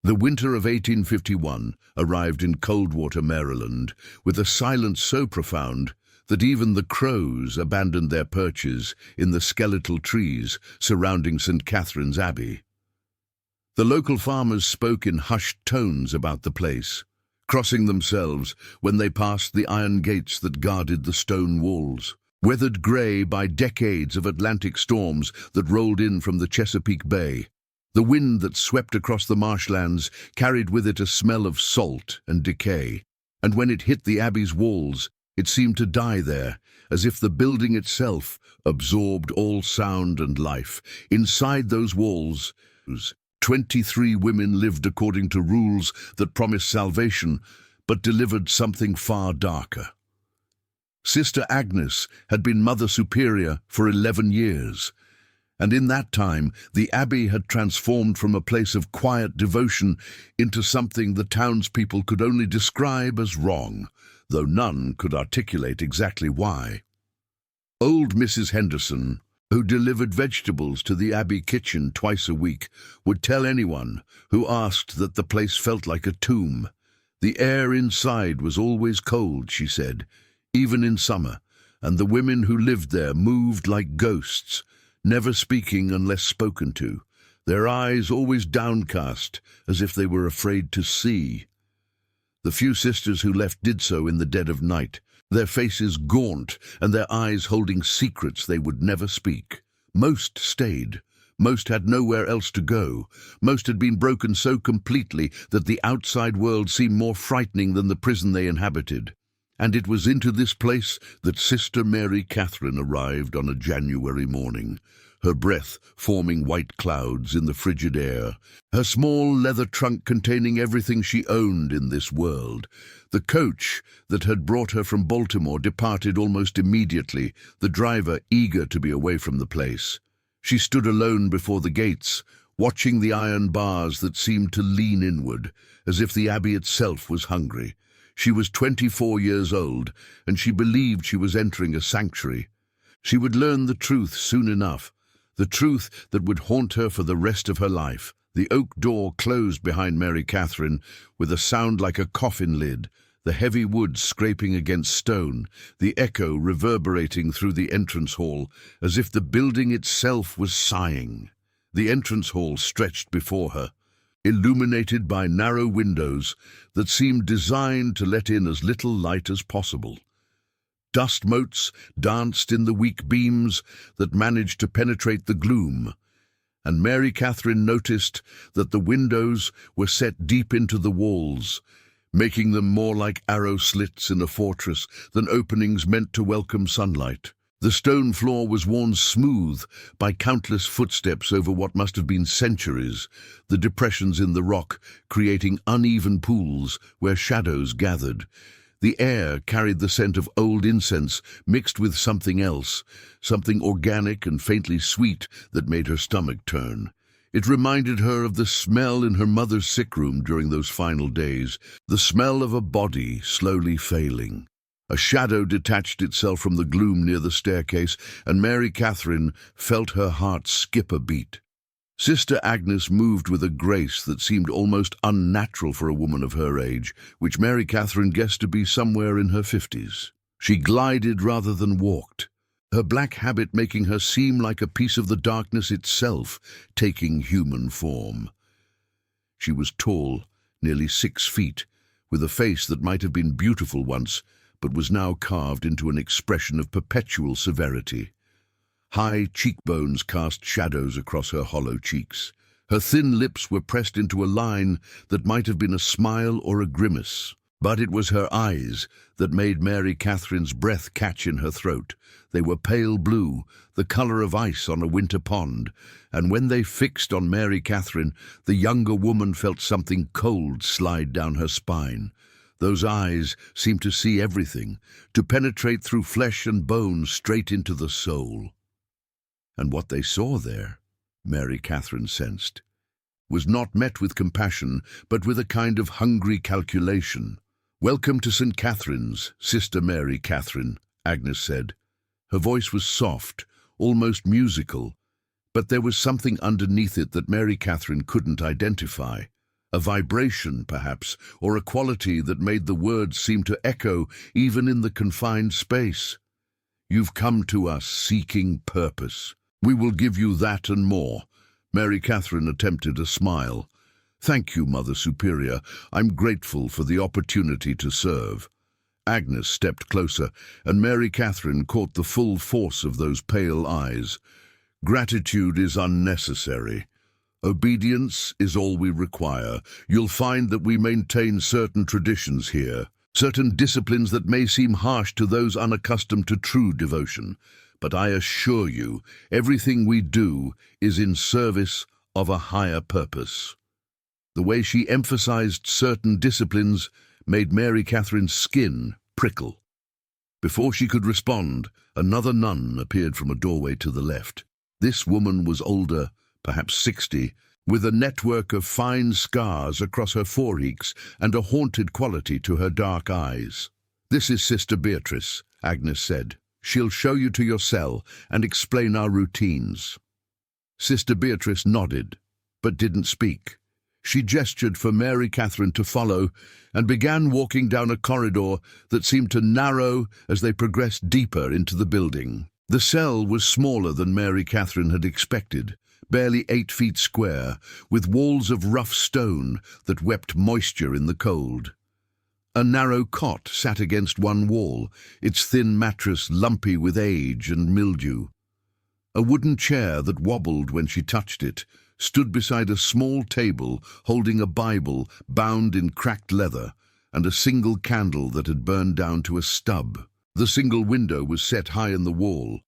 The winter of 1851 arrived in Coldwater, Maryland, with a silence so profound that even the crows abandoned their perches in the skeletal trees surrounding St. Catherine's Abbey. The local farmers spoke in hushed tones about the place, crossing themselves when they passed the iron gates that guarded the stone walls, weathered grey by decades of Atlantic storms that rolled in from the Chesapeake Bay. The wind that swept across the marshlands carried with it a smell of salt and decay, and when it hit the Abbey's walls, it seemed to die there, as if the building itself absorbed all sound and life. Inside those walls, 23 women lived according to rules that promised salvation, but delivered something far darker. Sister Agnes had been Mother Superior for 11 years, and in that time the Abbey had transformed from a place of quiet devotion into something the townspeople could only describe as wrong, though none could articulate exactly why. Old Mrs. Henderson, who delivered vegetables to the Abbey kitchen twice a week, would tell anyone who asked that the place felt like a tomb. The air inside was always cold, she said, even in summer, and the women who lived there moved like ghosts, never speaking unless spoken to, their eyes always downcast, as if they were afraid to see. The few sisters who left did so in the dead of night, their faces gaunt and their eyes holding secrets they would never speak. Most stayed. Most had nowhere else to go. Most had been broken so completely that the outside world seemed more frightening than the prison they inhabited. And it was into this place that Sister Mary Catherine arrived on a January morning, her breath forming white clouds in the frigid air, her small leather trunk containing everything she owned in this world. The coach that had brought her from Baltimore departed almost immediately, the driver eager to be away from the place. She stood alone before the gates, watching the iron bars that seemed to lean inward, as if the Abbey itself was hungry. She was 24 years old, and she believed she was entering a sanctuary. She would learn the truth soon enough, the truth that would haunt her for the rest of her life. The oak door closed behind Mary Catherine with a sound like a coffin lid, the heavy wood scraping against stone, the echo reverberating through the entrance hall, as if the building itself was sighing. The entrance hall stretched before her, illuminated by narrow windows that seemed designed to let in as little light as possible. Dust motes danced in the weak beams that managed to penetrate the gloom, and Mary Catherine noticed that the windows were set deep into the walls, making them more like arrow slits in a fortress than openings meant to welcome sunlight. The stone floor was worn smooth by countless footsteps over what must have been centuries, the depressions in the rock creating uneven pools where shadows gathered. The air carried the scent of old incense mixed with something else, something organic and faintly sweet that made her stomach turn. It reminded her of the smell in her mother's sick room during those final days, the smell of a body slowly failing. A shadow detached itself from the gloom near the staircase, and Mary Catherine felt her heart skip a beat. Sister Agnes moved with a grace that seemed almost unnatural for a woman of her age, which Mary Catherine guessed to be somewhere in her 50s. She glided rather than walked, her black habit making her seem like a piece of the darkness itself, taking human form. She was tall, nearly 6 feet, with a face that might have been beautiful once, but was now carved into an expression of perpetual severity. High cheekbones cast shadows across her hollow cheeks. Her thin lips were pressed into a line that might have been a smile or a grimace. But it was her eyes that made Mary Catherine's breath catch in her throat. They were pale blue, the color of ice on a winter pond, and when they fixed on Mary Catherine, the younger woman felt something cold slide down her spine. Those eyes seemed to see everything, to penetrate through flesh and bone straight into the soul. And what they saw there, Mary Catherine sensed, was not met with compassion, but with a kind of hungry calculation. "Welcome to St. Catherine's, Sister Mary Catherine," Agnes said. Her voice was soft, almost musical, but there was something underneath it that Mary Catherine couldn't identify. A vibration, perhaps, or a quality that made the words seem to echo even in the confined space. "You've come to us seeking purpose. We will give you that and more." Mary Catherine attempted a smile. "Thank you, Mother Superior. I'm grateful for the opportunity to serve." Agnes stepped closer, and Mary Catherine caught the full force of those pale eyes. "Gratitude is unnecessary. Obedience is all we require. You'll find that we maintain certain traditions here, certain disciplines that may seem harsh to those unaccustomed to true devotion. But I assure you, everything we do is in service of a higher purpose." The way she emphasized certain disciplines made Mary Catherine's skin prickle. Before she could respond, another nun appeared from a doorway to the left. This woman was older, perhaps 60, with a network of fine scars across her forecheeks and a haunted quality to her dark eyes. "This is Sister Beatrice," Agnes said. "She'll show you to your cell and explain our routines." Sister Beatrice nodded, but didn't speak. She gestured for Mary Catherine to follow and began walking down a corridor that seemed to narrow as they progressed deeper into the building. The cell was smaller than Mary Catherine had expected, barely 8 feet square, with walls of rough stone that wept moisture in the cold. A narrow cot sat against one wall, its thin mattress lumpy with age and mildew. A wooden chair that wobbled when she touched it stood beside a small table holding a Bible bound in cracked leather and a single candle that had burned down to a stub. The single window was set high in the wall,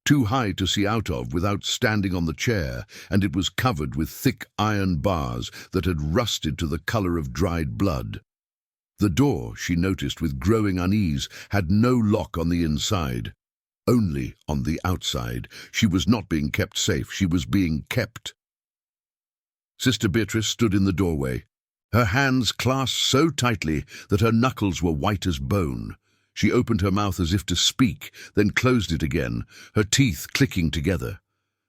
too high to see out of without standing on the chair, and it was covered with thick iron bars that had rusted to the color of dried blood. The door, she noticed with growing unease, had no lock on the inside, only on the outside. She was not being kept safe, she was being kept. Sister Beatrice stood in the doorway, her hands clasped so tightly that her knuckles were white as bone. She opened her mouth as if to speak, then closed it again, her teeth clicking together.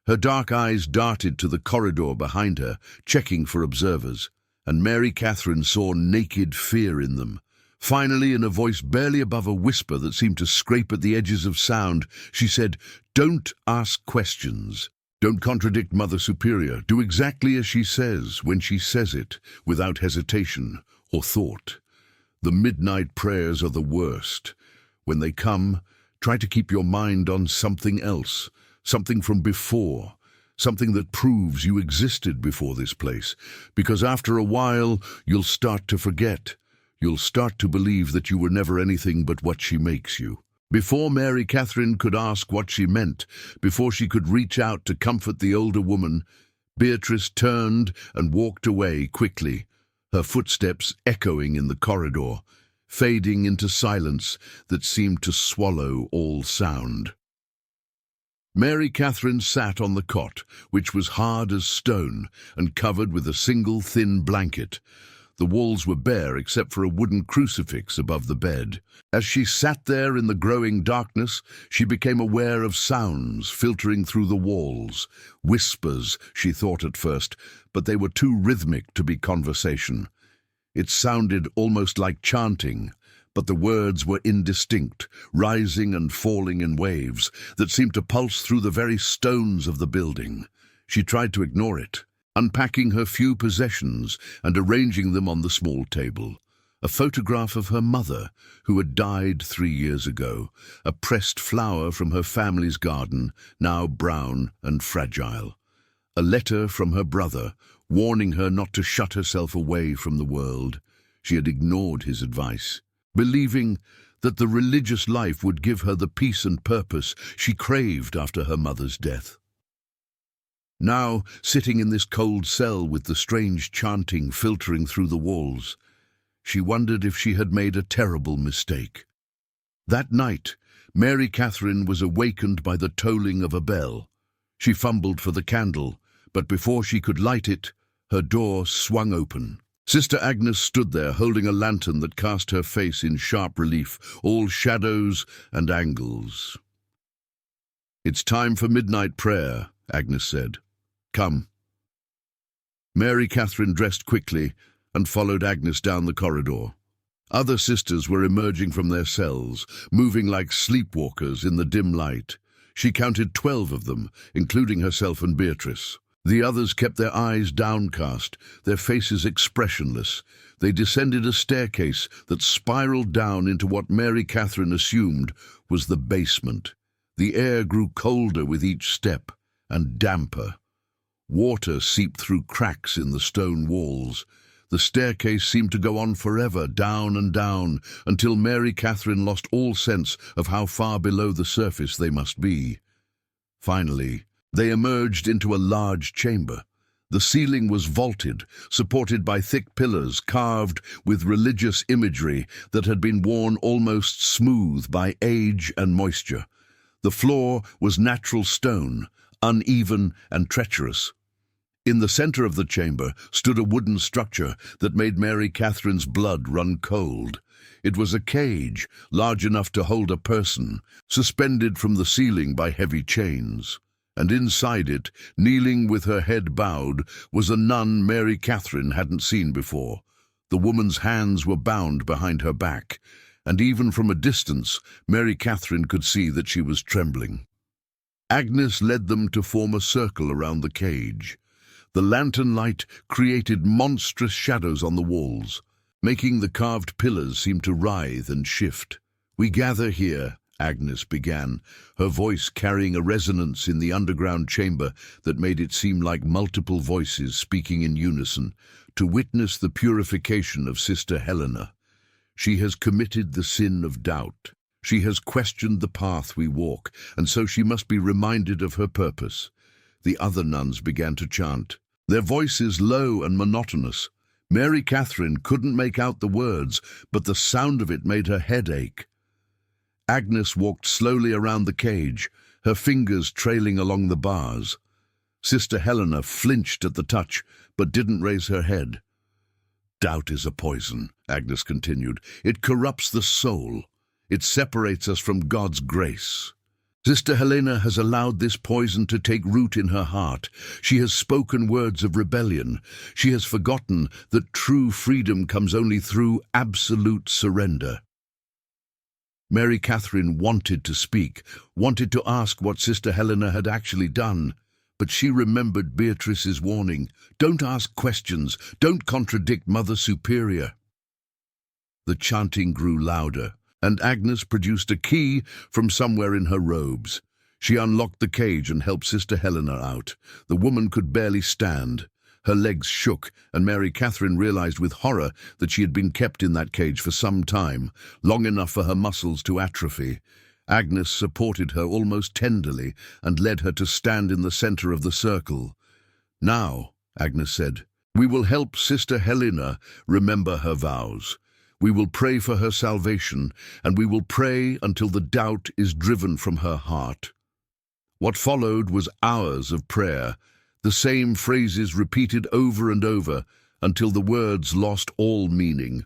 Her dark eyes darted to the corridor behind her, checking for observers, and Mary Catherine saw naked fear in them. Finally, in a voice barely above a whisper that seemed to scrape at the edges of sound, she said, "Don't ask questions. Don't contradict Mother Superior. Do exactly as she says when she says it, without hesitation or thought. The midnight prayers are the worst. When they come, try to keep your mind on something else, something from before, something that proves you existed before this place, because after a while you'll start to forget. You'll start to believe that you were never anything but what she makes you." Before Mary Catherine could ask what she meant, before she could reach out to comfort the older woman, Beatrice turned and walked away quickly, her footsteps echoing in the corridor, fading into silence that seemed to swallow all sound. Mary Catherine sat on the cot, which was hard as stone and covered with a single thin blanket. The walls were bare except for a wooden crucifix above the bed. As she sat there in the growing darkness, she became aware of sounds filtering through the walls. Whispers, she thought at first, but they were too rhythmic to be conversation. It sounded almost like chanting, but the words were indistinct, rising and falling in waves that seemed to pulse through the very stones of the building. She tried to ignore it, unpacking her few possessions and arranging them on the small table. A photograph of her mother, who had died 3 years ago, a pressed flower from her family's garden, now brown and fragile. A letter from her brother, warning her not to shut herself away from the world. She had ignored his advice, believing that the religious life would give her the peace and purpose she craved after her mother's death. Now, sitting in this cold cell with the strange chanting filtering through the walls, she wondered if she had made a terrible mistake. That night, Mary Catherine was awakened by the tolling of a bell. She fumbled for the candle, but before she could light it, her door swung open. Sister Agnes stood there holding a lantern that cast her face in sharp relief, all shadows and angles. "It's time for midnight prayer," Agnes said. "Come." Mary Catherine dressed quickly, and followed Agnes down the corridor. Other sisters were emerging from their cells, moving like sleepwalkers in the dim light. She counted 12 of them, including herself and Beatrice. The others kept their eyes downcast, their faces expressionless. They descended a staircase that spiraled down into what Mary Catherine assumed was the basement. The air grew colder with each step, and damper. Water seeped through cracks in the stone walls. The staircase seemed to go on forever, down and down, until Mary Catherine lost all sense of how far below the surface they must be. Finally, they emerged into a large chamber. The ceiling was vaulted, supported by thick pillars carved with religious imagery that had been worn almost smooth by age and moisture. The floor was natural stone, uneven and treacherous. In the center of the chamber stood a wooden structure that made Mary Catherine's blood run cold. It was a cage, large enough to hold a person, suspended from the ceiling by heavy chains. And inside it, kneeling with her head bowed, was a nun Mary Catherine hadn't seen before. The woman's hands were bound behind her back, and even from a distance, Mary Catherine could see that she was trembling. Agnes led them to form a circle around the cage. The lantern light created monstrous shadows on the walls, making the carved pillars seem to writhe and shift. "We gather here," Agnes began, her voice carrying a resonance in the underground chamber that made it seem like multiple voices speaking in unison, "to witness the purification of Sister Helena. She has committed the sin of doubt. She has questioned the path we walk, and so she must be reminded of her purpose." The other nuns began to chant, their voices low and monotonous. Mary Catherine couldn't make out the words, but the sound of it made her head ache. Agnes walked slowly around the cage, her fingers trailing along the bars. Sister Helena flinched at the touch, but didn't raise her head. "Doubt is a poison," Agnes continued. "It corrupts the soul. It separates us from God's grace. Sister Helena has allowed this poison to take root in her heart. She has spoken words of rebellion. She has forgotten that true freedom comes only through absolute surrender." Mary Catherine wanted to speak, wanted to ask what Sister Helena had actually done, but she remembered Beatrice's warning, "Don't ask questions, don't contradict Mother Superior." The chanting grew louder, and Agnes produced a key from somewhere in her robes. She unlocked the cage and helped Sister Helena out. The woman could barely stand. Her legs shook, and Mary Catherine realized with horror that she had been kept in that cage for some time, long enough for her muscles to atrophy. Agnes supported her almost tenderly and led her to stand in the center of the circle. "Now," Agnes said, "we will help Sister Helena remember her vows. We will pray for her salvation, and we will pray until the doubt is driven from her heart." What followed was hours of prayer, the same phrases repeated over and over until the words lost all meaning.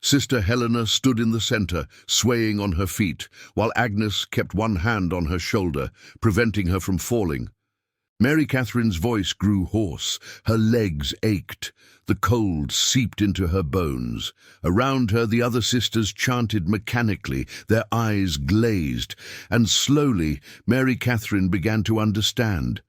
Sister Helena stood in the center, swaying on her feet, while Agnes kept one hand on her shoulder, preventing her from falling. Mary Catherine's voice grew hoarse. Her legs ached. The cold seeped into her bones. Around her, the other sisters chanted mechanically, their eyes glazed, and slowly Mary Catherine began to understand.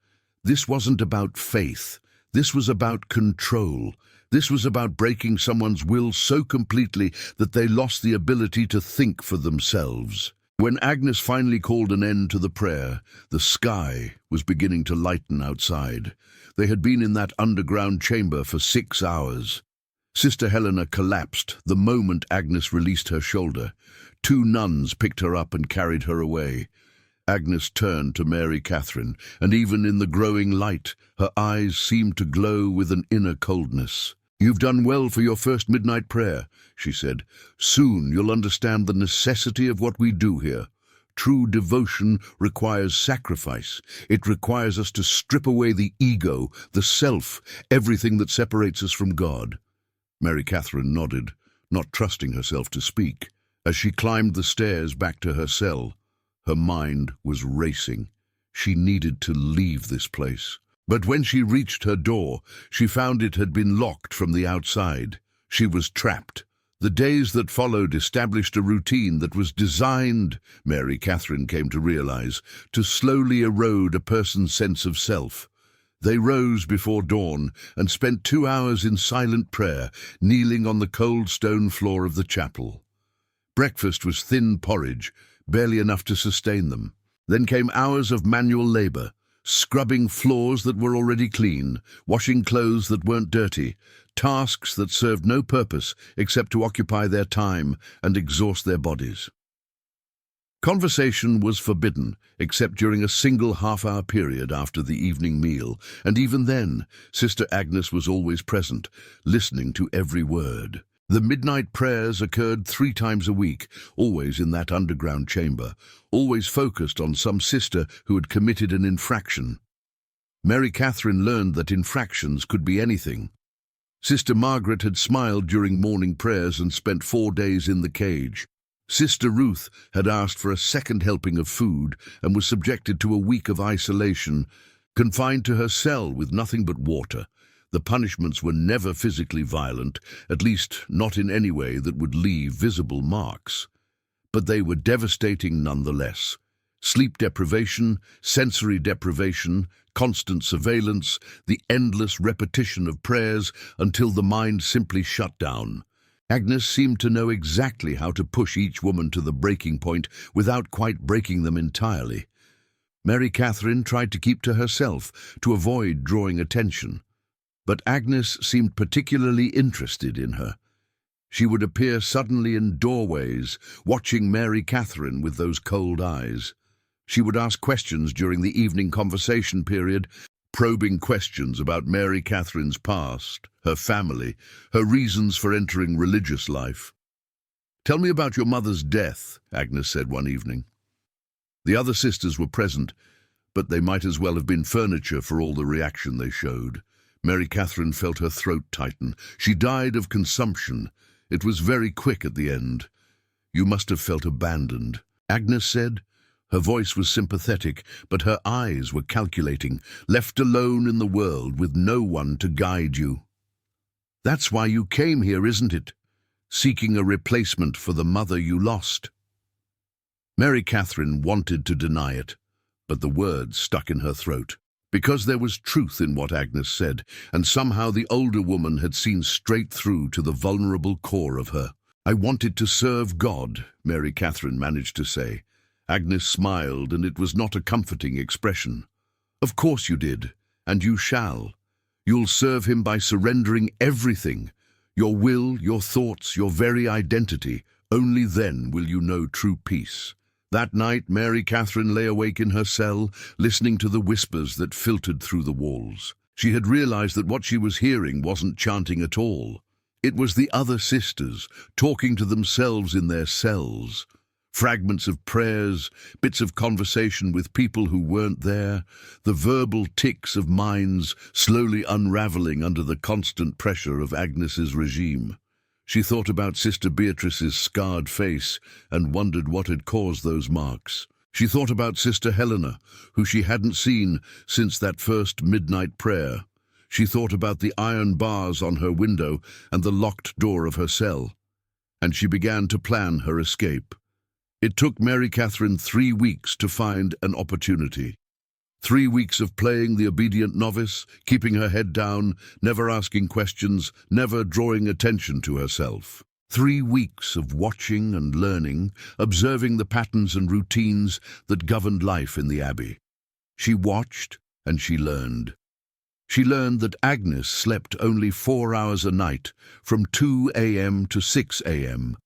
This wasn't about faith. This was about control. This was about breaking someone's will so completely that they lost the ability to think for themselves. When Agnes finally called an end to the prayer, the sky was beginning to lighten outside. They had been in that underground chamber for 6 hours. Sister Helena collapsed the moment Agnes released her shoulder. 2 nuns picked her up and carried her away. Agnes turned to Mary Catherine, and even in the growing light, her eyes seemed to glow with an inner coldness. "You've done well for your first midnight prayer," she said. "Soon you'll understand the necessity of what we do here. True devotion requires sacrifice. It requires us to strip away the ego, the self, everything that separates us from God." Mary Catherine nodded, not trusting herself to speak. As she climbed the stairs back to her cell, her mind was racing. She needed to leave this place. But when she reached her door, she found it had been locked from the outside. She was trapped. The days that followed established a routine that was designed, Mary Catherine came to realize, to slowly erode a person's sense of self. They rose before dawn and spent 2 hours in silent prayer, kneeling on the cold stone floor of the chapel. Breakfast was thin porridge, barely enough to sustain them. Then came hours of manual labor, scrubbing floors that were already clean, washing clothes that weren't dirty, tasks that served no purpose except to occupy their time and exhaust their bodies. Conversation was forbidden, except during a single half-hour period after the evening meal, and even then, Sister Agnes was always present, listening to every word. The midnight prayers occurred 3 times a week, always in that underground chamber, always focused on some sister who had committed an infraction. Mary Catherine learned that infractions could be anything. Sister Margaret had smiled during morning prayers and spent 4 days in the cage. Sister Ruth had asked for a second helping of food and was subjected to a week of isolation, confined to her cell with nothing but water. The punishments were never physically violent, at least not in any way that would leave visible marks. But they were devastating nonetheless. Sleep deprivation, sensory deprivation, constant surveillance, the endless repetition of prayers until the mind simply shut down. Agnes seemed to know exactly how to push each woman to the breaking point without quite breaking them entirely. Mary Catherine tried to keep to herself, to avoid drawing attention. But Agnes seemed particularly interested in her. She would appear suddenly in doorways, watching Mary Catherine with those cold eyes. She would ask questions during the evening conversation period, probing questions about Mary Catherine's past, her family, her reasons for entering religious life. "Tell me about your mother's death," Agnes said one evening. The other sisters were present, but they might as well have been furniture for all the reaction they showed. Mary Catherine felt her throat tighten. "She died of consumption. It was very quick at the end. You must have felt abandoned," Agnes said. Her voice was sympathetic, but her eyes were calculating, left alone in the world with no one to guide you. "That's why you came here, isn't it? Seeking a replacement for the mother you lost." Mary Catherine wanted to deny it, but the words stuck in her throat. Because there was truth in what Agnes said, and somehow the older woman had seen straight through to the vulnerable core of her. "I wanted to serve God," Mary Catherine managed to say. Agnes smiled, and it was not a comforting expression. "Of course you did, and you shall. You'll serve him by surrendering everything, your will, your thoughts, your very identity. Only then will you know true peace." That night, Mary Catherine lay awake in her cell, listening to the whispers that filtered through the walls. She had realized that what she was hearing wasn't chanting at all. It was the other sisters, talking to themselves in their cells. Fragments of prayers, bits of conversation with people who weren't there, the verbal tics of minds slowly unraveling under the constant pressure of Agnes's regime. She thought about Sister Beatrice's scarred face and wondered what had caused those marks. She thought about Sister Helena, who she hadn't seen since that first midnight prayer. She thought about the iron bars on her window and the locked door of her cell. And she began to plan her escape. It took Mary Catherine 3 weeks to find an opportunity. 3 weeks of playing the obedient novice, keeping her head down, never asking questions, never drawing attention to herself. 3 weeks of watching and learning, observing the patterns and routines that governed life in the Abbey. She watched and she learned. She learned that Agnes slept only 4 hours a night, from 2 a.m. to 6 a.m.,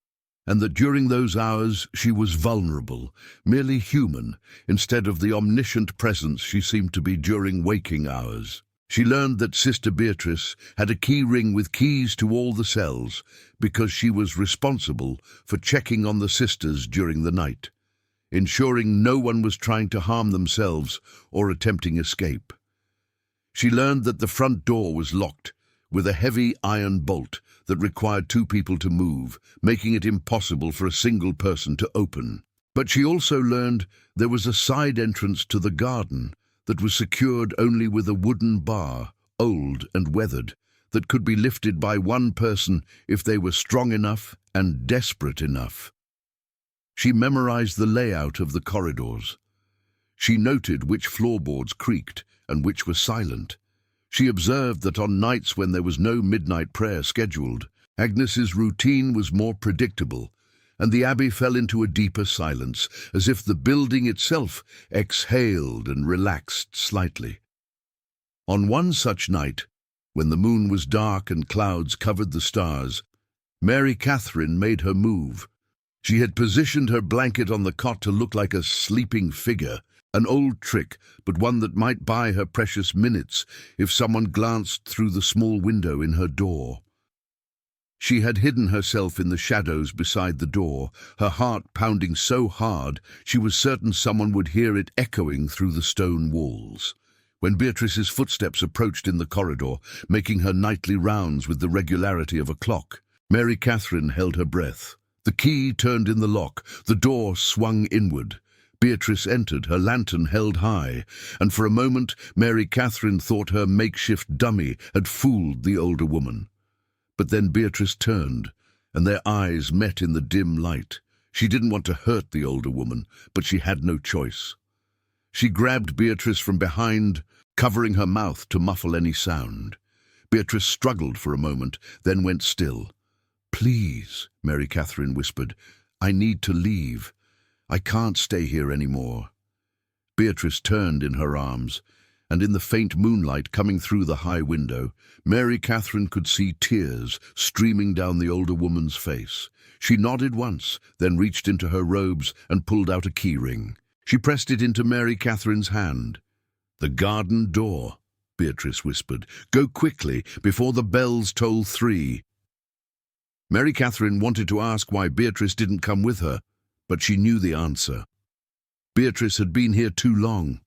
and that during those hours she was vulnerable, merely human, instead of the omniscient presence she seemed to be during waking hours. She learned that Sister Beatrice had a key ring with keys to all the cells, because she was responsible for checking on the sisters during the night, ensuring no one was trying to harm themselves or attempting escape. She learned that the front door was locked, with a heavy iron bolt that required 2 people to move, making it impossible for a single person to open. But she also learned there was a side entrance to the garden that was secured only with a wooden bar, old and weathered, that could be lifted by one person if they were strong enough and desperate enough. She memorized the layout of the corridors. She noted which floorboards creaked and which were silent. She observed that on nights when there was no midnight prayer scheduled, Agnes's routine was more predictable, and the Abbey fell into a deeper silence, as if the building itself exhaled and relaxed slightly. On one such night, when the moon was dark and clouds covered the stars, Mary Catherine made her move. She had positioned her blanket on the cot to look like a sleeping figure, an old trick, but one that might buy her precious minutes if someone glanced through the small window in her door. She had hidden herself in the shadows beside the door, her heart pounding so hard she was certain someone would hear it echoing through the stone walls. When Beatrice's footsteps approached in the corridor, making her nightly rounds with the regularity of a clock, Mary Catherine held her breath. The key turned in the lock, the door swung inward. Beatrice entered, her lantern held high, and for a moment Mary Catherine thought her makeshift dummy had fooled the older woman. But then Beatrice turned, and their eyes met in the dim light. She didn't want to hurt the older woman, but she had no choice. She grabbed Beatrice from behind, covering her mouth to muffle any sound. Beatrice struggled for a moment, then went still. "Please," Mary Catherine whispered, "I need to leave. I can't stay here anymore." Beatrice turned in her arms, and in the faint moonlight coming through the high window, Mary Catherine could see tears streaming down the older woman's face. She nodded once, then reached into her robes and pulled out a key ring. She pressed it into Mary Catherine's hand. "The garden door," Beatrice whispered. "Go quickly, before the bells toll 3. Mary Catherine wanted to ask why Beatrice didn't come with her, but she knew the answer. Beatrice had been here too long.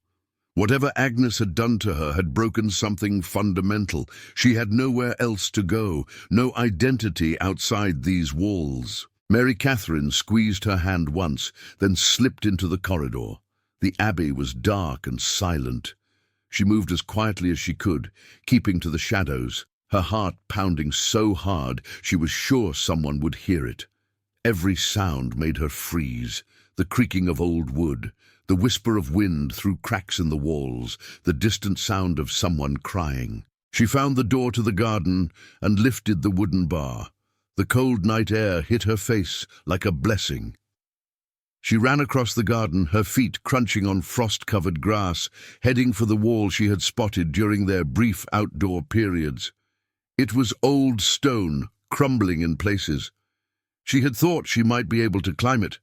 Whatever Agnes had done to her had broken something fundamental. She had nowhere else to go, no identity outside these walls. Mary Catherine squeezed her hand once, then slipped into the corridor. The Abbey was dark and silent. She moved as quietly as she could, keeping to the shadows, her heart pounding so hard she was sure someone would hear it. Every sound made her freeze, the creaking of old wood, the whisper of wind through cracks in the walls, the distant sound of someone crying. She found the door to the garden and lifted the wooden bar. The cold night air hit her face like a blessing. She ran across the garden, her feet crunching on frost-covered grass, heading for the wall she had spotted during their brief outdoor periods. It was old stone, crumbling in places. She had thought she might be able to climb it.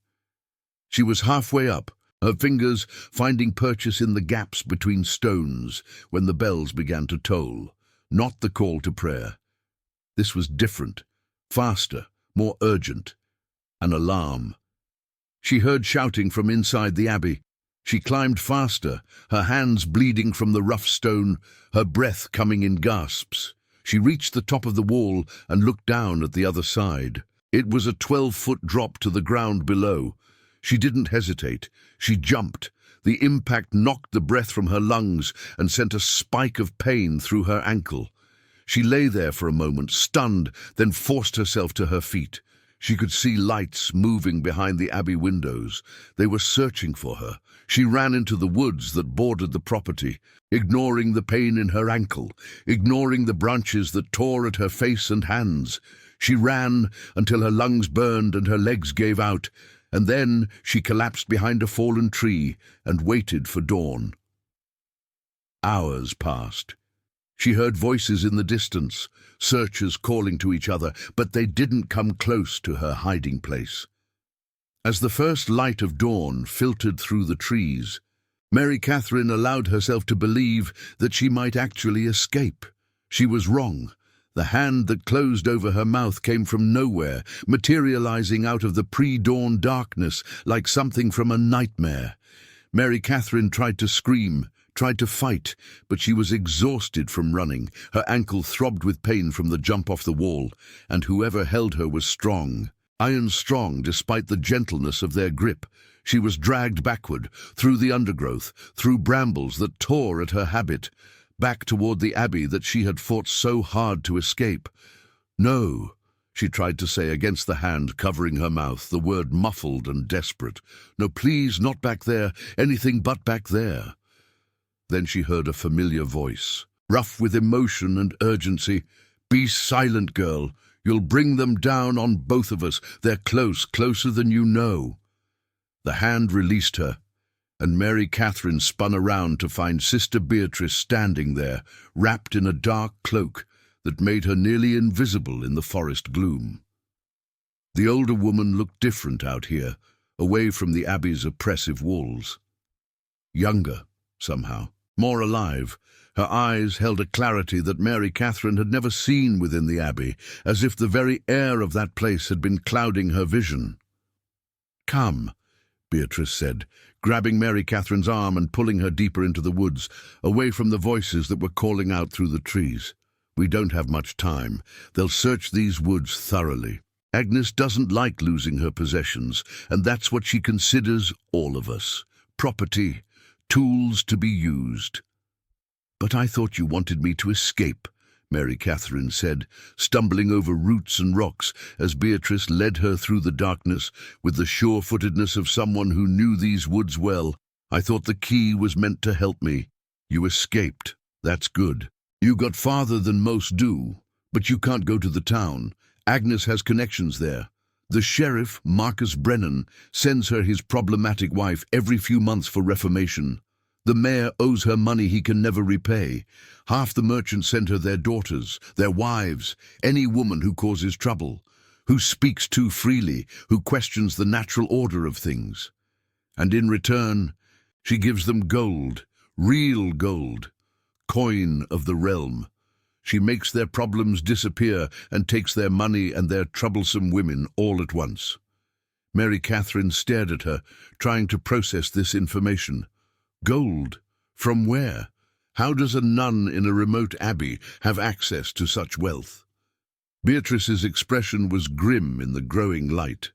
She was halfway up, her fingers finding purchase in the gaps between stones, when the bells began to toll. Not the call to prayer. This was different, faster, more urgent. An alarm. She heard shouting from inside the Abbey. She climbed faster, her hands bleeding from the rough stone, her breath coming in gasps. She reached the top of the wall and looked down at the other side. It was a 12-foot drop to the ground below. She didn't hesitate. She jumped. The impact knocked the breath from her lungs and sent a spike of pain through her ankle. She lay there for a moment, stunned, then forced herself to her feet. She could see lights moving behind the Abbey windows. They were searching for her. She ran into the woods that bordered the property, ignoring the pain in her ankle, ignoring the branches that tore at her face and hands. She ran until her lungs burned and her legs gave out, and then she collapsed behind a fallen tree and waited for dawn. Hours passed. She heard voices in the distance, searchers calling to each other, but they didn't come close to her hiding place. As the first light of dawn filtered through the trees, Mary Catherine allowed herself to believe that she might actually escape. She was wrong. The hand that closed over her mouth came from nowhere, materializing out of the pre-dawn darkness like something from a nightmare. Mary Catherine tried to scream, tried to fight, but she was exhausted from running. Her ankle throbbed with pain from the jump off the wall, and whoever held her was strong. Iron strong despite the gentleness of their grip. She was dragged backward, through the undergrowth, through brambles that tore at her habit, back toward the Abbey that she had fought so hard to escape. "No," she tried to say against the hand covering her mouth, the word muffled and desperate. "No, please, not back there, anything but back there." Then she heard a familiar voice, rough with emotion and urgency. "Be silent, girl. You'll bring them down on both of us. They're close, closer than you know." The hand released her, and Mary Catherine spun around to find Sister Beatrice standing there, wrapped in a dark cloak that made her nearly invisible in the forest gloom. The older woman looked different out here, away from the Abbey's oppressive walls. Younger, somehow, more alive. Her eyes held a clarity that Mary Catherine had never seen within the Abbey, as if the very air of that place had been clouding her vision. "Come," Beatrice said, grabbing Mary Catherine's arm and pulling her deeper into the woods, away from the voices that were calling out through the trees. "We don't have much time. They'll search these woods thoroughly. Agnes doesn't like losing her possessions, and that's what she considers all of us. Property, tools to be used." "But I thought you wanted me to escape," Mary Catherine said, stumbling over roots and rocks as Beatrice led her through the darkness with the sure-footedness of someone who knew these woods well. "I thought the key was meant to help me. You escaped. That's good. You got farther than most do, but you can't go to the town. Agnes has connections there. The sheriff, Marcus Brennan, sends her his problematic wife every few months for reformation. The mayor owes her money he can never repay. Half the merchants send her their daughters, their wives, any woman who causes trouble, who speaks too freely, who questions the natural order of things. And in return, she gives them gold, real gold, coin of the realm. She makes their problems disappear and takes their money and their troublesome women all at once." Mary Catherine stared at her, trying to process this information. Gold? From where? How does a nun in a remote abbey have access to such wealth? Beatrice's expression was grim in the growing light,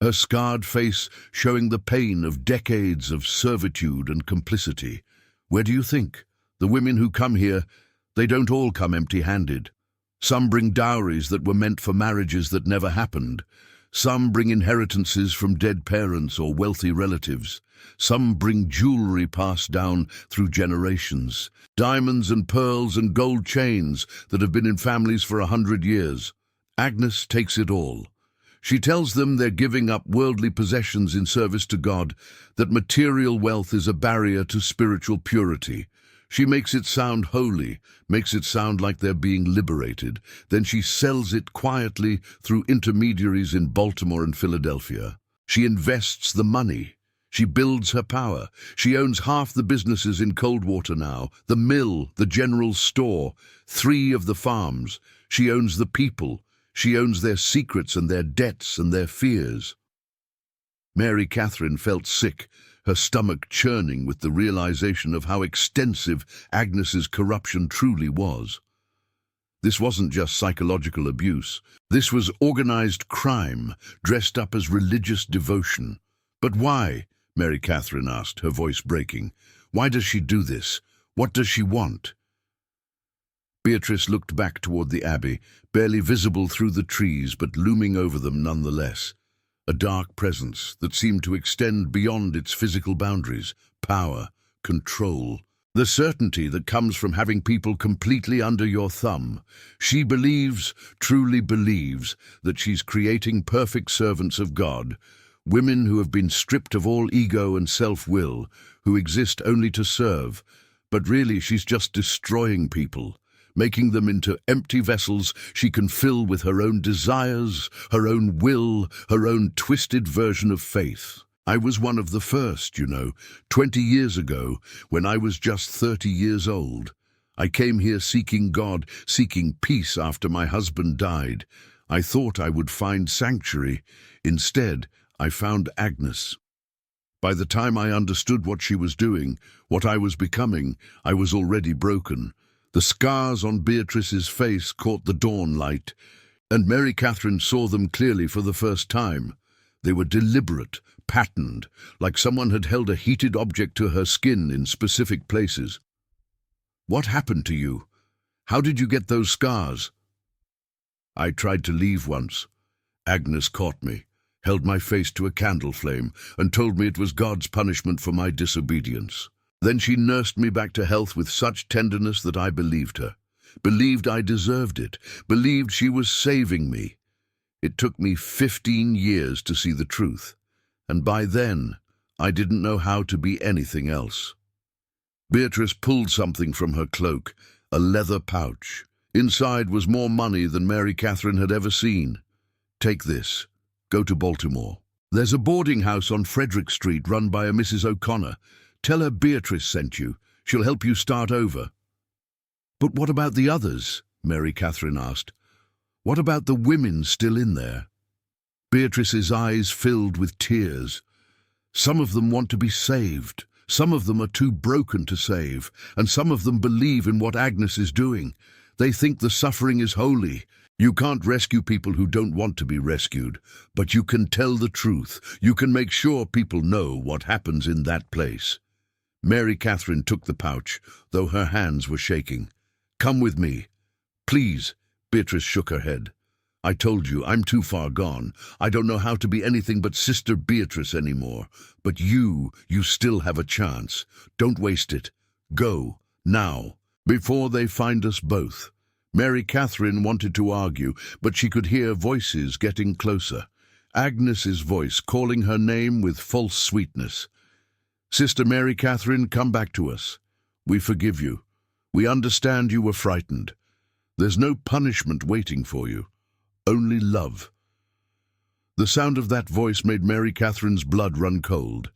her scarred face showing the pain of decades of servitude and complicity. "Where do you think? The women who come here, they don't all come empty-handed. Some bring dowries that were meant for marriages that never happened. Some bring inheritances from dead parents or wealthy relatives. Some bring jewelry passed down through generations, diamonds and pearls and gold chains that have been in families for 100 years. Agnes takes it all. She tells them they're giving up worldly possessions in service to God, that material wealth is a barrier to spiritual purity. She makes it sound holy, makes it sound like they're being liberated. Then she sells it quietly through intermediaries in Baltimore and Philadelphia. She invests the money. She builds her power. She owns half the businesses in Coldwater now, the mill, the general store, 3 of the farms. She owns the people. She owns their secrets and their debts and their fears." Mary Catherine felt sick, her stomach churning with the realization of how extensive Agnes's corruption truly was. This wasn't just psychological abuse. This was organized crime, dressed up as religious devotion. "But why?" Mary Catherine asked, her voice breaking. "Why does she do this? What does she want?" Beatrice looked back toward the Abbey, barely visible through the trees but looming over them nonetheless. A dark presence that seemed to extend beyond its physical boundaries. Power, control, the certainty that comes from having people completely under your thumb. She believes, truly believes, that she's creating perfect servants of God, women who have been stripped of all ego and self-will, who exist only to serve. But really she's just destroying people, making them into empty vessels she can fill with her own desires, her own will, her own twisted version of faith. I was one of the first, 20 years ago, when I was just 30 years old. I came here seeking God, seeking peace after my husband died. I thought I would find sanctuary. Instead, I found Agnes. By the time I understood what she was doing, what I was becoming, I was already broken. The scars on Beatrice's face caught the dawn light, and Mary Catherine saw them clearly for the first time. They were deliberate, patterned, like someone had held a heated object to her skin in specific places. "What happened to you? How did you get those scars?" "I tried to leave once. Agnes caught me, held my face to a candle flame, and told me it was God's punishment for my disobedience. Then she nursed me back to health with such tenderness that I believed her, believed I deserved it, believed she was saving me. It took me 15 years to see the truth, and by then I didn't know how to be anything else." Beatrice pulled something from her cloak, a leather pouch. Inside was more money than Mary Catherine had ever seen. "Take this. Go to Baltimore. There's a boarding house on Frederick Street run by a Mrs. O'Connor. Tell her Beatrice sent you. She'll help you start over." "But what about the others?" Mary Catherine asked. "What about the women still in there?" Beatrice's eyes filled with tears. "Some of them want to be saved. Some of them are too broken to save, and some of them believe in what Agnes is doing. They think the suffering is holy. You can't rescue people who don't want to be rescued, but you can tell the truth. You can make sure people know what happens in that place." Mary Catherine took the pouch, though her hands were shaking. "Come with me. Please." Beatrice shook her head. "I told you, I'm too far gone. I don't know how to be anything but Sister Beatrice anymore. But you still have a chance. Don't waste it. Go, now, before they find us both." Mary Catherine wanted to argue, but she could hear voices getting closer. Agnes's voice calling her name with false sweetness. "Sister Mary Catherine, come back to us. We forgive you. We understand you were frightened. There's no punishment waiting for you. Only love." The sound of that voice made Mary Catherine's blood run cold.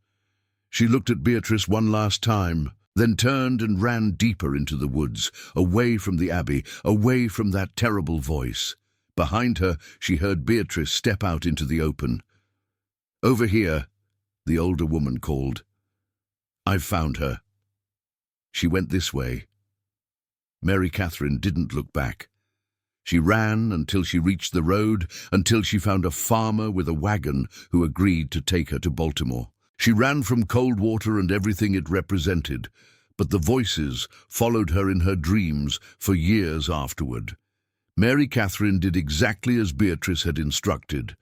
She looked at Beatrice one last time, then turned and ran deeper into the woods, away from the Abbey, away from that terrible voice. Behind her, she heard Beatrice step out into the open. "Over here," the older woman called. "I've found her." She went this way. Mary Catherine didn't look back. She ran until she reached the road, until she found a farmer with a wagon who agreed to take her to Baltimore. She ran from Coldwater and everything it represented, but the voices followed her in her dreams for years afterward. Mary Catherine did exactly as Beatrice had instructed.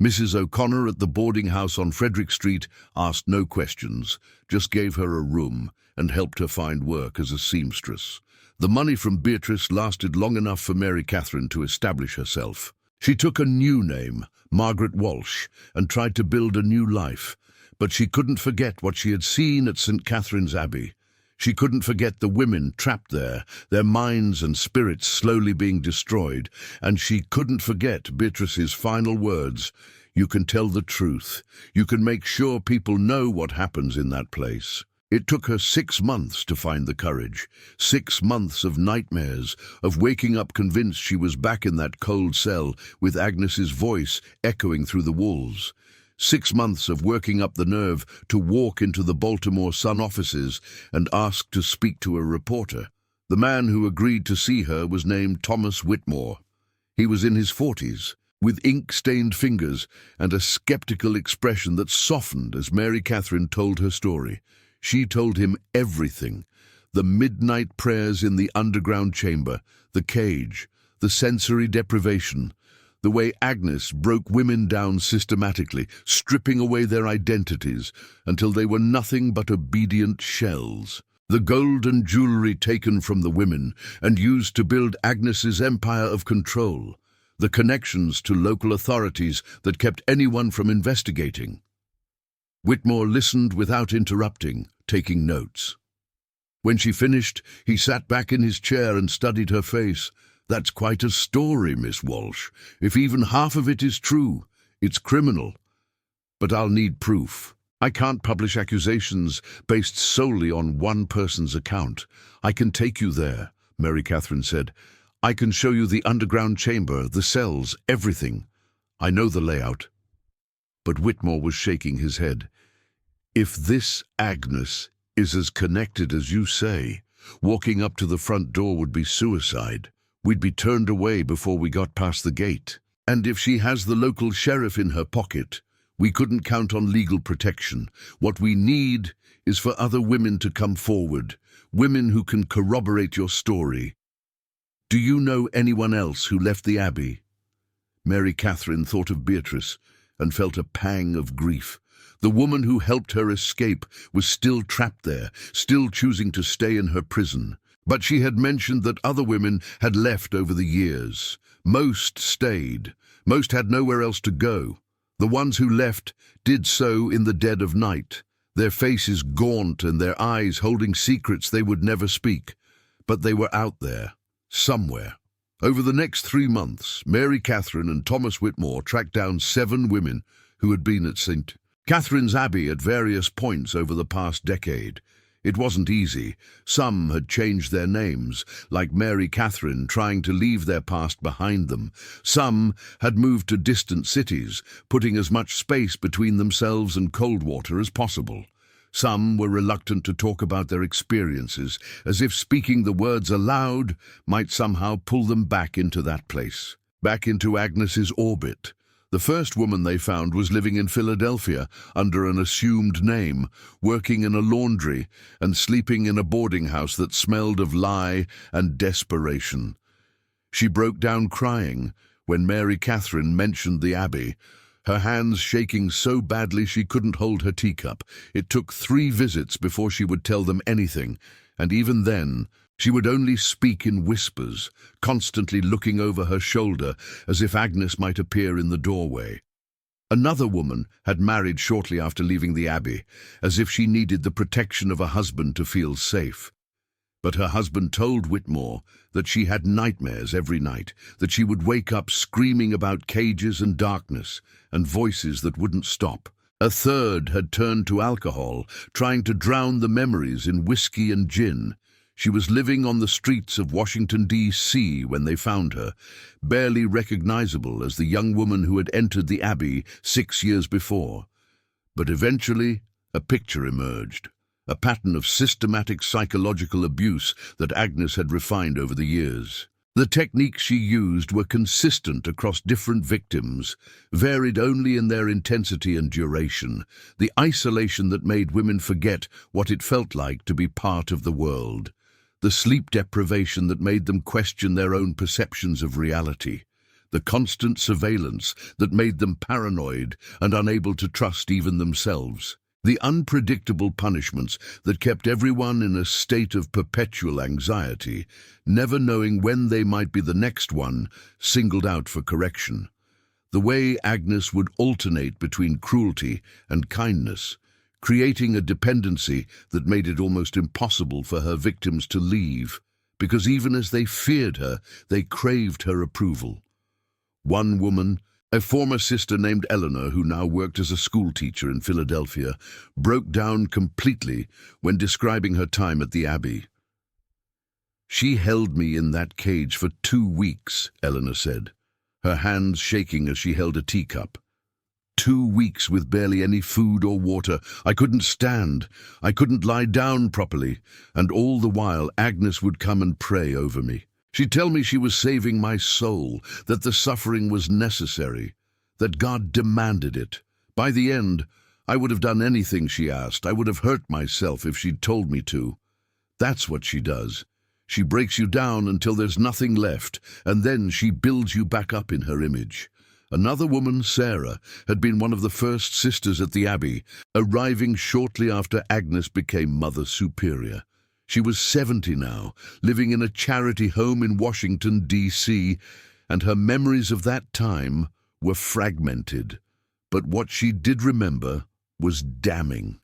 Mrs. O'Connor at the boarding house on Frederick Street asked no questions, just gave her a room and helped her find work as a seamstress. The money from Beatrice lasted long enough for Mary Catherine to establish herself. She took a new name, Margaret Walsh, and tried to build a new life. But she couldn't forget what she had seen at St. Catherine's Abbey. She couldn't forget the women trapped there, their minds and spirits slowly being destroyed. And she couldn't forget Beatrice's final words, "You can tell the truth. You can make sure people know what happens in that place." It took her 6 months to find the courage, 6 months of nightmares, of waking up convinced she was back in that cold cell with Agnes's voice echoing through the walls. 6 months of working up the nerve to walk into the Baltimore Sun offices and ask to speak to a reporter. The man who agreed to see her was named Thomas Whitmore. He was in his 40s, with ink-stained fingers and a skeptical expression that softened as Mary Catherine told her story. She told him everything: the midnight prayers in the underground chamber, the cage, the sensory deprivation, the way Agnes broke women down systematically, stripping away their identities until they were nothing but obedient shells. The gold and jewelry taken from the women and used to build Agnes's empire of control, the connections to local authorities that kept anyone from investigating. Whitmore listened without interrupting, taking notes. When she finished, he sat back in his chair and studied her face. "That's quite a story, Miss Walsh. If even half of it is true, it's criminal. But I'll need proof. I can't publish accusations based solely on one person's account. I can take you there," Mary Catherine said. "I can show you the underground chamber, the cells, everything. I know the layout." But Whitmore was shaking his head. "If this Agnes is as connected as you say, walking up to the front door would be suicide. We'd be turned away before we got past the gate. And if she has the local sheriff in her pocket, We couldn't count on legal protection. What we need is for other women to come forward, women who can corroborate your story. Do you know anyone else who left the Abbey? Mary Catherine thought of Beatrice and felt a pang of grief. The woman who helped her escape was still trapped there, still choosing to stay in her prison. But she had mentioned that other women had left over the years. Most stayed. Most had nowhere else to go. The ones who left did so in the dead of night, their faces gaunt and their eyes holding secrets they would never speak. But they were out there, somewhere. Over the next 3 months, Mary Catherine and Thomas Whitmore tracked down 7 women who had been at St. Catherine's Abbey at various points over the past decade. It wasn't easy. Some had changed their names, like Mary Catherine trying to leave their past behind them. Some had moved to distant cities, putting as much space between themselves and Coldwater as possible. Some were reluctant to talk about their experiences, as if speaking the words aloud might somehow pull them back into that place, back into Agnes's orbit. The first woman they found was living in Philadelphia under an assumed name, working in a laundry and sleeping in a boarding house that smelled of lie and desperation. She broke down crying when Mary Catherine mentioned the Abbey, her hands shaking so badly she couldn't hold her teacup. It took 3 visits before she would tell them anything, and even then, she would only speak in whispers, constantly looking over her shoulder as if Agnes might appear in the doorway. Another woman had married shortly after leaving the Abbey, as if she needed the protection of a husband to feel safe. But her husband told Whitmore that she had nightmares every night, that she would wake up screaming about cages and darkness, and voices that wouldn't stop. A third had turned to alcohol, trying to drown the memories in whiskey and gin. She was living on the streets of Washington, D.C. when they found her, barely recognizable as the young woman who had entered the Abbey 6 years before. But eventually, a picture emerged, a pattern of systematic psychological abuse that Agnes had refined over the years. The techniques she used were consistent across different victims, varied only in their intensity and duration, the isolation that made women forget what it felt like to be part of the world. The sleep deprivation that made them question their own perceptions of reality, the constant surveillance that made them paranoid and unable to trust even themselves, the unpredictable punishments that kept everyone in a state of perpetual anxiety, never knowing when they might be the next one singled out for correction. The way Agnes would alternate between cruelty and kindness, creating a dependency that made it almost impossible for her victims to leave, because even as they feared her, they craved her approval. One woman, a former sister named Eleanor, who now worked as a schoolteacher in Philadelphia, broke down completely when describing her time at the Abbey. "She held me in that cage for 2 weeks, Eleanor said, her hands shaking as she held a teacup. 2 weeks with barely any food or water. I couldn't stand. I couldn't lie down properly. And all the while, Agnes would come and pray over me. She'd tell me she was saving my soul, that the suffering was necessary, that God demanded it. By the end, I would have done anything she asked. I would have hurt myself if she'd told me to. That's what she does. She breaks you down until there's nothing left, and then she builds you back up in her image." Another woman, Sarah, had been one of the first sisters at the Abbey, arriving shortly after Agnes became Mother Superior. She was 70 now, living in a charity home in Washington, D.C., and her memories of that time were fragmented. But what she did remember was damning.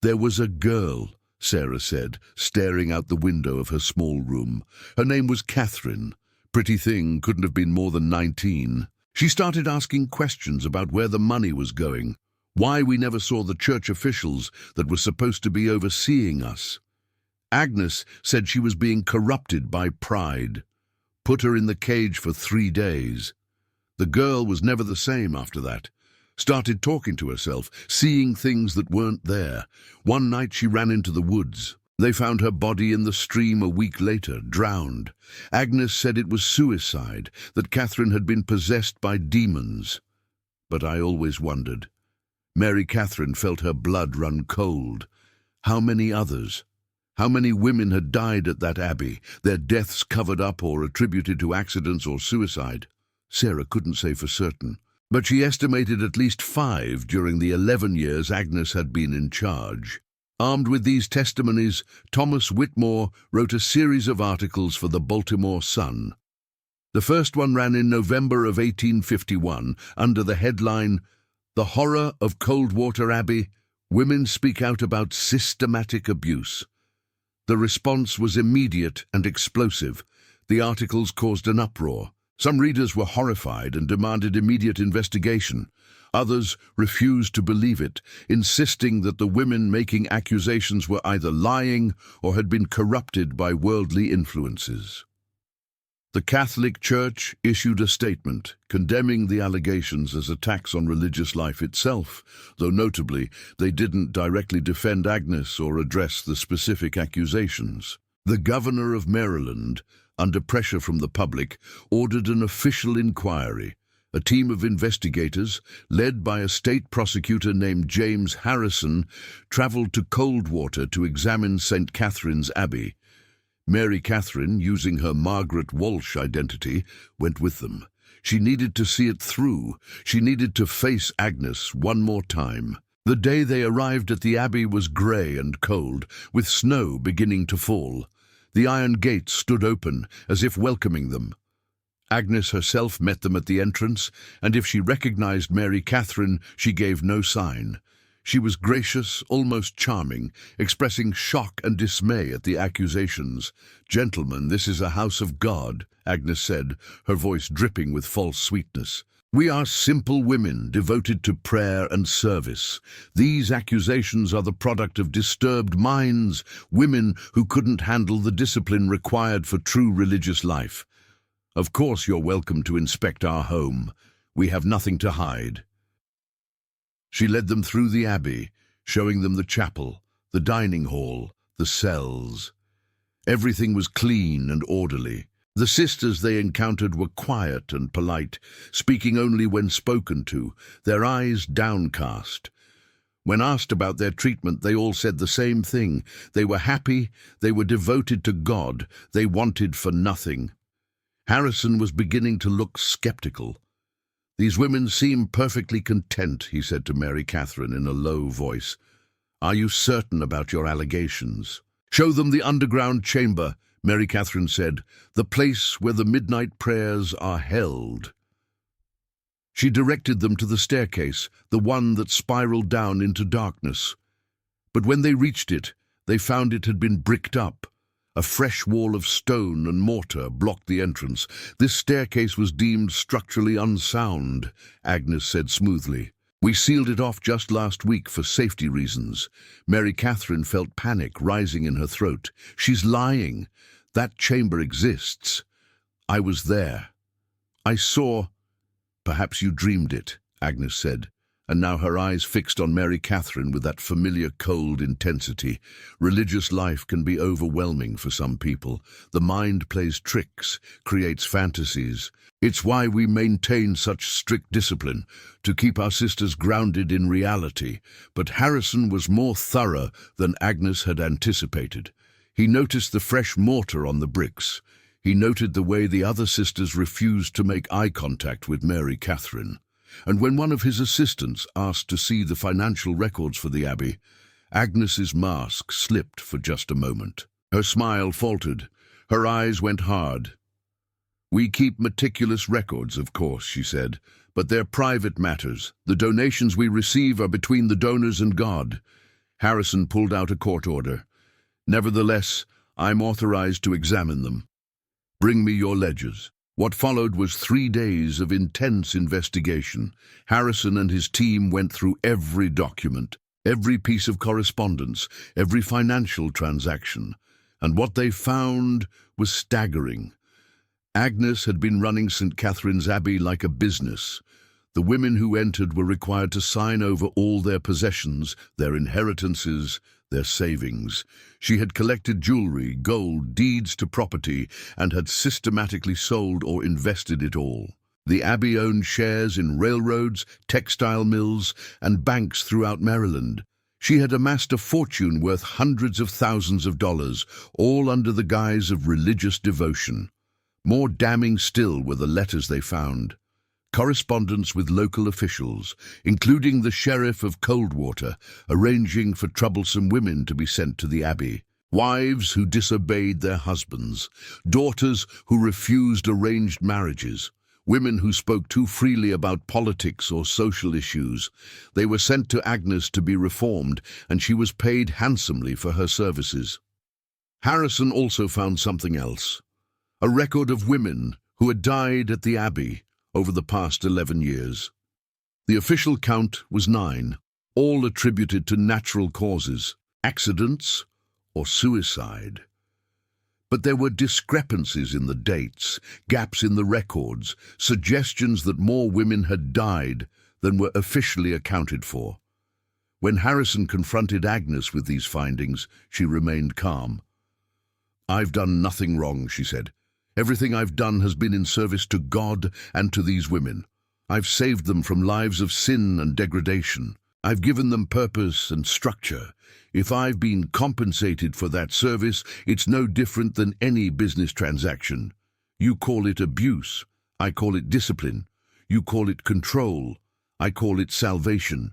"There was a girl," Sarah said, staring out the window of her small room. "Her name was Catherine. Pretty thing, couldn't have been more than 19. She started asking questions about where the money was going, why we never saw the church officials that were supposed to be overseeing us. Agnes said she was being corrupted by pride. Put her in the cage for 3 days. The girl was never the same after that. Started talking to herself, seeing things that weren't there. One night she ran into the woods. They found her body in the stream a week later, drowned. Agnes said it was suicide, that Catherine had been possessed by demons. But I always wondered, Mary Catherine felt her blood run cold. How many others? How many women had died at that abbey, their deaths covered up or attributed to accidents or suicide? Sarah couldn't say for certain, but she estimated at least 5 during the 11 years Agnes had been in charge. Armed with these testimonies, Thomas Whitmore wrote a series of articles for the Baltimore Sun. The first one ran in November of 1851 under the headline, "The Horror of Coldwater Abbey. Women Speak Out About Systematic Abuse." The response was immediate and explosive. The articles caused an uproar. Some readers were horrified and demanded immediate investigation. Others refused to believe it, insisting that the women making accusations were either lying or had been corrupted by worldly influences. The Catholic Church issued a statement condemning the allegations as attacks on religious life itself, though notably they didn't directly defend Agnes or address the specific accusations. The governor of Maryland, under pressure from the public, ordered an official inquiry. A team of investigators, led by a state prosecutor named James Harrison, traveled to Coldwater to examine St. Catherine's Abbey. Mary Catherine, using her Margaret Walsh identity, went with them. She needed to see it through. She needed to face Agnes one more time. The day they arrived at the Abbey was grey and cold, with snow beginning to fall. The iron gates stood open, as if welcoming them. Agnes herself met them at the entrance, and if she recognized Mary Catherine, she gave no sign. She was gracious, almost charming, expressing shock and dismay at the accusations. "Gentlemen, this is a house of God," Agnes said, her voice dripping with false sweetness. "We are simple women, devoted to prayer and service. These accusations are the product of disturbed minds, women who couldn't handle the discipline required for true religious life. Of course you're welcome to inspect our home. We have nothing to hide." She led them through the Abbey, showing them the chapel, the dining hall, the cells. Everything was clean and orderly. The sisters they encountered were quiet and polite, speaking only when spoken to, their eyes downcast. When asked about their treatment, they all said the same thing. They were happy, they were devoted to God, they wanted for nothing. Harrison was beginning to look skeptical. "These women seem perfectly content," he said to Mary Catherine in a low voice. "Are you certain about your allegations?" "Show them the underground chamber," Mary Catherine said, "the place where the midnight prayers are held." She directed them to the staircase, the one that spiraled down into darkness. But when they reached it, they found it had been bricked up. A fresh wall of stone and mortar blocked the entrance. "This staircase was deemed structurally unsound," Agnes said smoothly. "We sealed it off just last week for safety reasons." Mary Catherine felt panic rising in her throat. "She's lying. That chamber exists. I was there. I saw—" "Perhaps you dreamed it," Agnes said, and now her eyes fixed on Mary Catherine with that familiar cold intensity. Religious life can be overwhelming for some people. The mind plays tricks, creates fantasies. It's why we maintain such strict discipline, to keep our sisters grounded in reality. But Harrison was more thorough than Agnes had anticipated. He noticed the fresh mortar on the bricks. He noted the way the other sisters refused to make eye contact with Mary Catherine. And when one of his assistants asked to see the financial records for the Abbey, Agnes's mask slipped for just a moment. Her smile faltered. Her eyes went hard. "We keep meticulous records, of course," she said, "but they're private matters. The donations we receive are between the donors and God." Harrison pulled out a court order. "Nevertheless, I'm authorized to examine them. Bring me your ledgers." What followed was 3 days of intense investigation. Harrison and his team went through every document, every piece of correspondence, every financial transaction, and what they found was staggering. Agnes had been running St. Catherine's Abbey like a business. The women who entered were required to sign over all their possessions, their inheritances, their savings. She had collected jewelry, gold, deeds to property, and had systematically sold or invested it all. The Abbey owned shares in railroads, textile mills, and banks throughout Maryland. She had amassed a fortune worth hundreds of thousands of dollars, all under the guise of religious devotion. More damning still were the letters they found. Correspondence with local officials, including the sheriff of Coldwater, arranging for troublesome women to be sent to the Abbey. Wives who disobeyed their husbands, daughters who refused arranged marriages, women who spoke too freely about politics or social issues. They were sent to Agnes to be reformed, and she was paid handsomely for her services. Harrison also found something else: a record of women who had died at the Abbey over the past 11 years. The official count was 9, all attributed to natural causes, accidents, or suicide. But there were discrepancies in the dates, gaps in the records, suggestions that more women had died than were officially accounted for. When Harrison confronted Agnes with these findings, she remained calm. "I've done nothing wrong," she said. "Everything I've done has been in service to God and to these women. I've saved them from lives of sin and degradation. I've given them purpose and structure. If I've been compensated for that service, it's no different than any business transaction. You call it abuse, I call it discipline. You call it control, I call it salvation.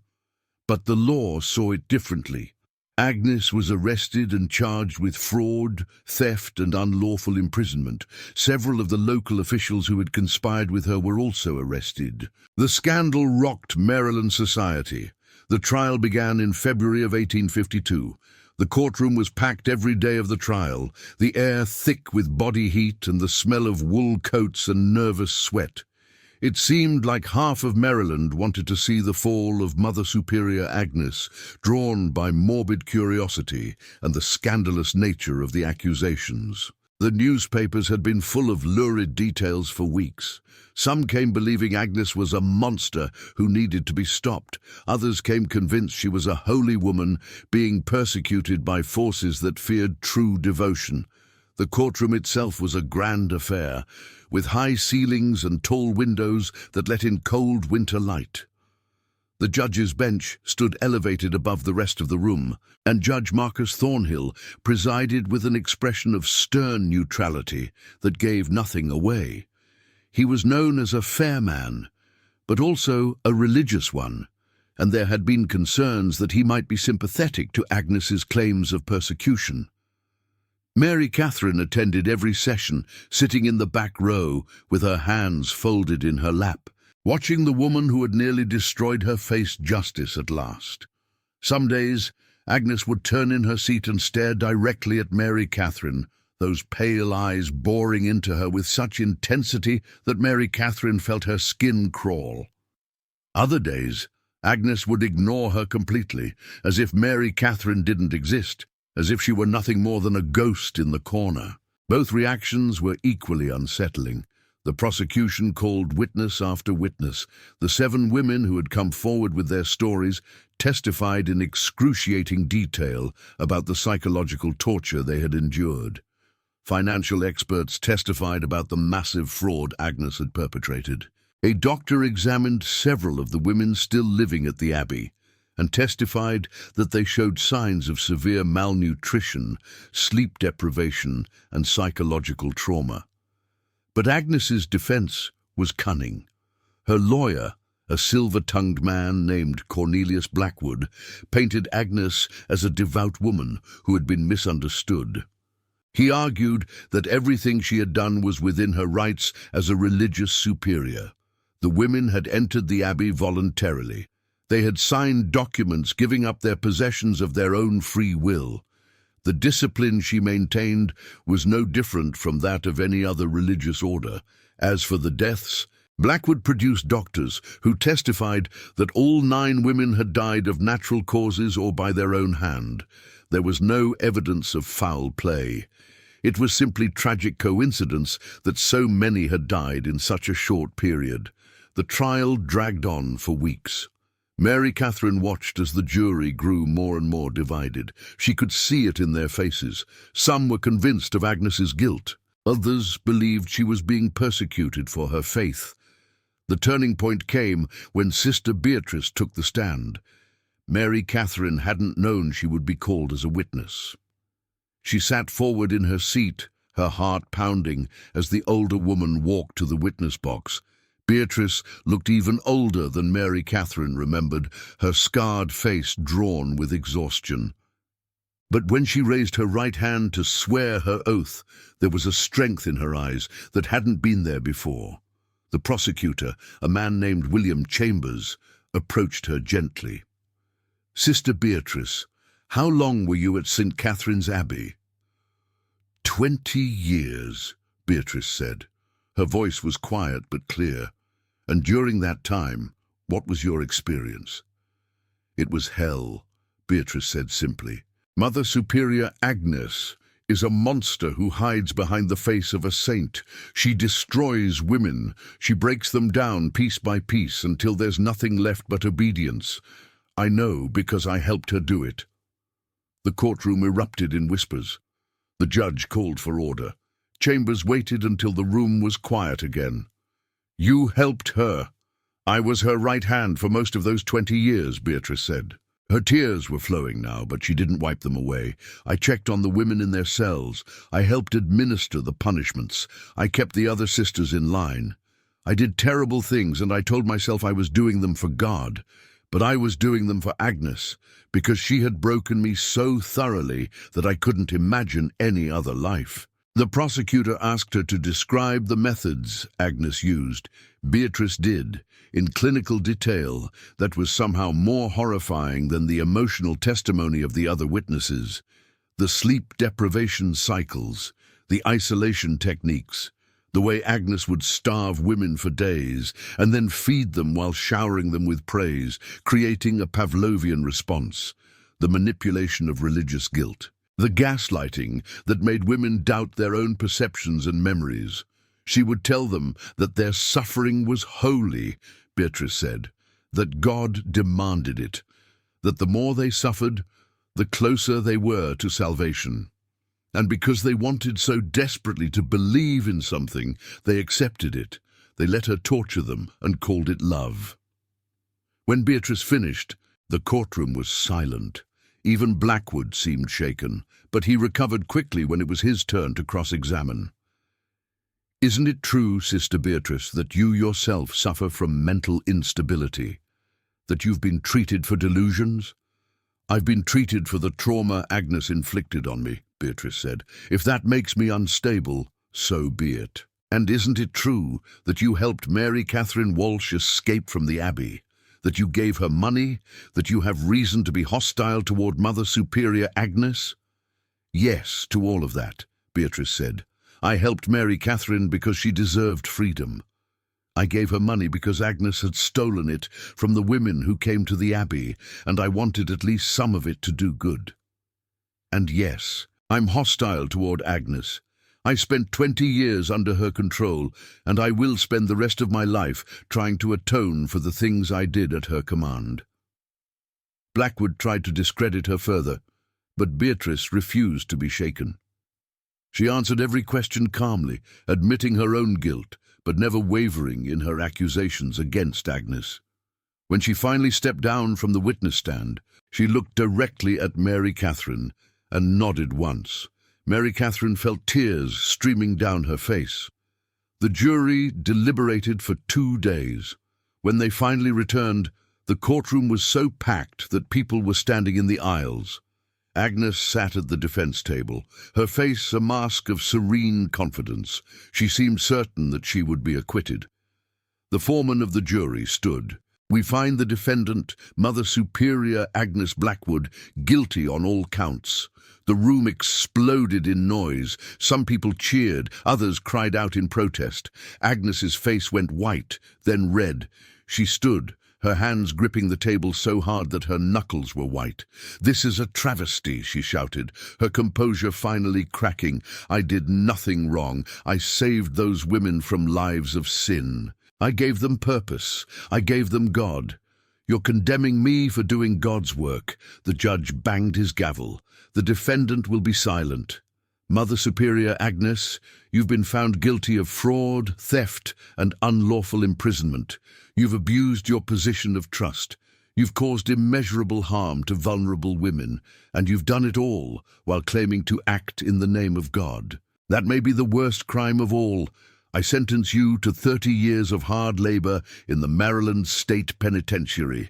But the law saw it differently. Agnes was arrested and charged with fraud, theft, and unlawful imprisonment. Several of the local officials who had conspired with her were also arrested. The scandal rocked Maryland society. The trial began in February of 1852. The courtroom was packed every day of the trial, the air thick with body heat and the smell of wool coats and nervous sweat. It seemed like half of Maryland wanted to see the fall of Mother Superior Agnes, drawn by morbid curiosity and the scandalous nature of the accusations. The newspapers had been full of lurid details for weeks. Some came believing Agnes was a monster who needed to be stopped. Others came convinced she was a holy woman being persecuted by forces that feared true devotion. The courtroom itself was a grand affair, with high ceilings and tall windows that let in cold winter light. The judge's bench stood elevated above the rest of the room, and Judge Marcus Thornhill presided with an expression of stern neutrality that gave nothing away. He was known as a fair man, but also a religious one, and there had been concerns that he might be sympathetic to Agnes's claims of persecution. Mary Catherine attended every session, sitting in the back row with her hands folded in her lap, watching the woman who had nearly destroyed her face justice at last. Some days, Agnes would turn in her seat and stare directly at Mary Catherine, those pale eyes boring into her with such intensity that Mary Catherine felt her skin crawl. Other days, Agnes would ignore her completely, as if Mary Catherine didn't exist, as if she were nothing more than a ghost in the corner. Both reactions were equally unsettling. The prosecution called witness after witness. The 7 women who had come forward with their stories testified in excruciating detail about the psychological torture they had endured. Financial experts testified about the massive fraud Agnes had perpetrated. A doctor examined several of the women still living at the Abbey and testified that they showed signs of severe malnutrition, sleep deprivation, and psychological trauma. But Agnes's defense was cunning. Her lawyer, a silver-tongued man named Cornelius Blackwood, painted Agnes as a devout woman who had been misunderstood. He argued that everything she had done was within her rights as a religious superior. The women had entered the Abbey voluntarily. They had signed documents giving up their possessions of their own free will. The discipline she maintained was no different from that of any other religious order. As for the deaths, Blackwood produced doctors who testified that all 9 women had died of natural causes or by their own hand. There was no evidence of foul play. It was simply tragic coincidence that so many had died in such a short period. The trial dragged on for weeks. Mary Catherine watched as the jury grew more and more divided. She could see it in their faces. Some were convinced of Agnes's guilt. Others believed she was being persecuted for her faith. The turning point came when Sister Beatrice took the stand. Mary Catherine hadn't known she would be called as a witness. She sat forward in her seat, her heart pounding, as the older woman walked to the witness box. Beatrice looked even older than Mary Catherine remembered, her scarred face drawn with exhaustion. But when she raised her right hand to swear her oath, there was a strength in her eyes that hadn't been there before. The prosecutor, a man named William Chambers, approached her gently. "Sister Beatrice, how long were you at St. Catherine's Abbey?" 20 years, Beatrice said. Her voice was quiet but clear. "And during that time, what was your experience?" "It was hell," Beatrice said simply. "Mother Superior Agnes is a monster who hides behind the face of a saint. She destroys women. She breaks them down piece by piece until there's nothing left but obedience. I know because I helped her do it." The courtroom erupted in whispers. The judge called for order. Chambers waited until the room was quiet again. "You helped her. I was her right hand for most of those 20 years, Beatrice said. Her tears were flowing now, but she didn't wipe them away. "I checked on the women in their cells. I helped administer the punishments. I kept the other sisters in line. I did terrible things, and I told myself I was doing them for God. But I was doing them for Agnes, because she had broken me so thoroughly that I couldn't imagine any other life." The prosecutor asked her to describe the methods Agnes used. Beatrice did, in clinical detail that was somehow more horrifying than the emotional testimony of the other witnesses. The sleep deprivation cycles, the isolation techniques, the way Agnes would starve women for days and then feed them while showering them with praise, creating a Pavlovian response, the manipulation of religious guilt. The gaslighting that made women doubt their own perceptions and memories. She would tell them that their suffering was holy, Beatrice said, that God demanded it, that the more they suffered, the closer they were to salvation. And because they wanted so desperately to believe in something, they accepted it. They let her torture them and called it love. When Beatrice finished, the courtroom was silent. Even Blackwood seemed shaken, but he recovered quickly when it was his turn to cross-examine. "Isn't it true, Sister Beatrice, that you yourself suffer from mental instability? That you've been treated for delusions?" "I've been treated for the trauma Agnes inflicted on me," Beatrice said. "If that makes me unstable, so be it." "And isn't it true that you helped Mary Catherine Walsh escape from the Abbey? That you gave her money? That you have reason to be hostile toward Mother Superior Agnes?" "Yes, to all of that," Beatrice said. "I helped Mary Catherine because she deserved freedom. I gave her money because Agnes had stolen it from the women who came to the Abbey, and I wanted at least some of it to do good. And yes, I'm hostile toward Agnes. I spent 20 years under her control, and I will spend the rest of my life trying to atone for the things I did at her command." Blackwood tried to discredit her further, but Beatrice refused to be shaken. She answered every question calmly, admitting her own guilt, but never wavering in her accusations against Agnes. When she finally stepped down from the witness stand, she looked directly at Mary Catherine and nodded once. Mary Catherine felt tears streaming down her face. The jury deliberated for 2 days. When they finally returned, the courtroom was so packed that people were standing in the aisles. Agnes sat at the defense table, her face a mask of serene confidence. She seemed certain that she would be acquitted. The foreman of the jury stood. "We find the defendant, Mother Superior Agnes Blackwood, guilty on all counts." The room exploded in noise. Some people cheered, others cried out in protest. Agnes's face went white, then red. She stood, her hands gripping the table so hard that her knuckles were white. "This is a travesty," she shouted, her composure finally cracking. "I did nothing wrong. I saved those women from lives of sin. I gave them purpose. I gave them God. You're condemning me for doing God's work." The judge banged his gavel. "The defendant will be silent." Mother Superior Agnes, you've been found guilty of fraud, theft, and unlawful imprisonment. You've abused your position of trust. You've caused immeasurable harm to vulnerable women, and you've done it all while claiming to act in the name of God. That may be the worst crime of all. I sentence you to 30 years of hard labor in the Maryland State Penitentiary."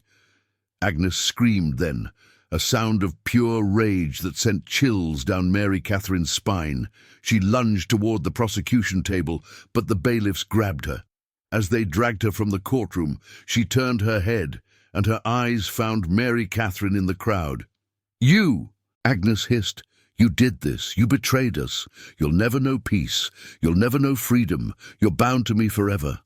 Agnes screamed then, a sound of pure rage that sent chills down Mary Catherine's spine. She lunged toward the prosecution table, but the bailiffs grabbed her. As they dragged her from the courtroom, she turned her head, and her eyes found Mary Catherine in the crowd. "You!" Agnes hissed. "You did this. You betrayed us. You'll never know peace. You'll never know freedom. You're bound to me forever."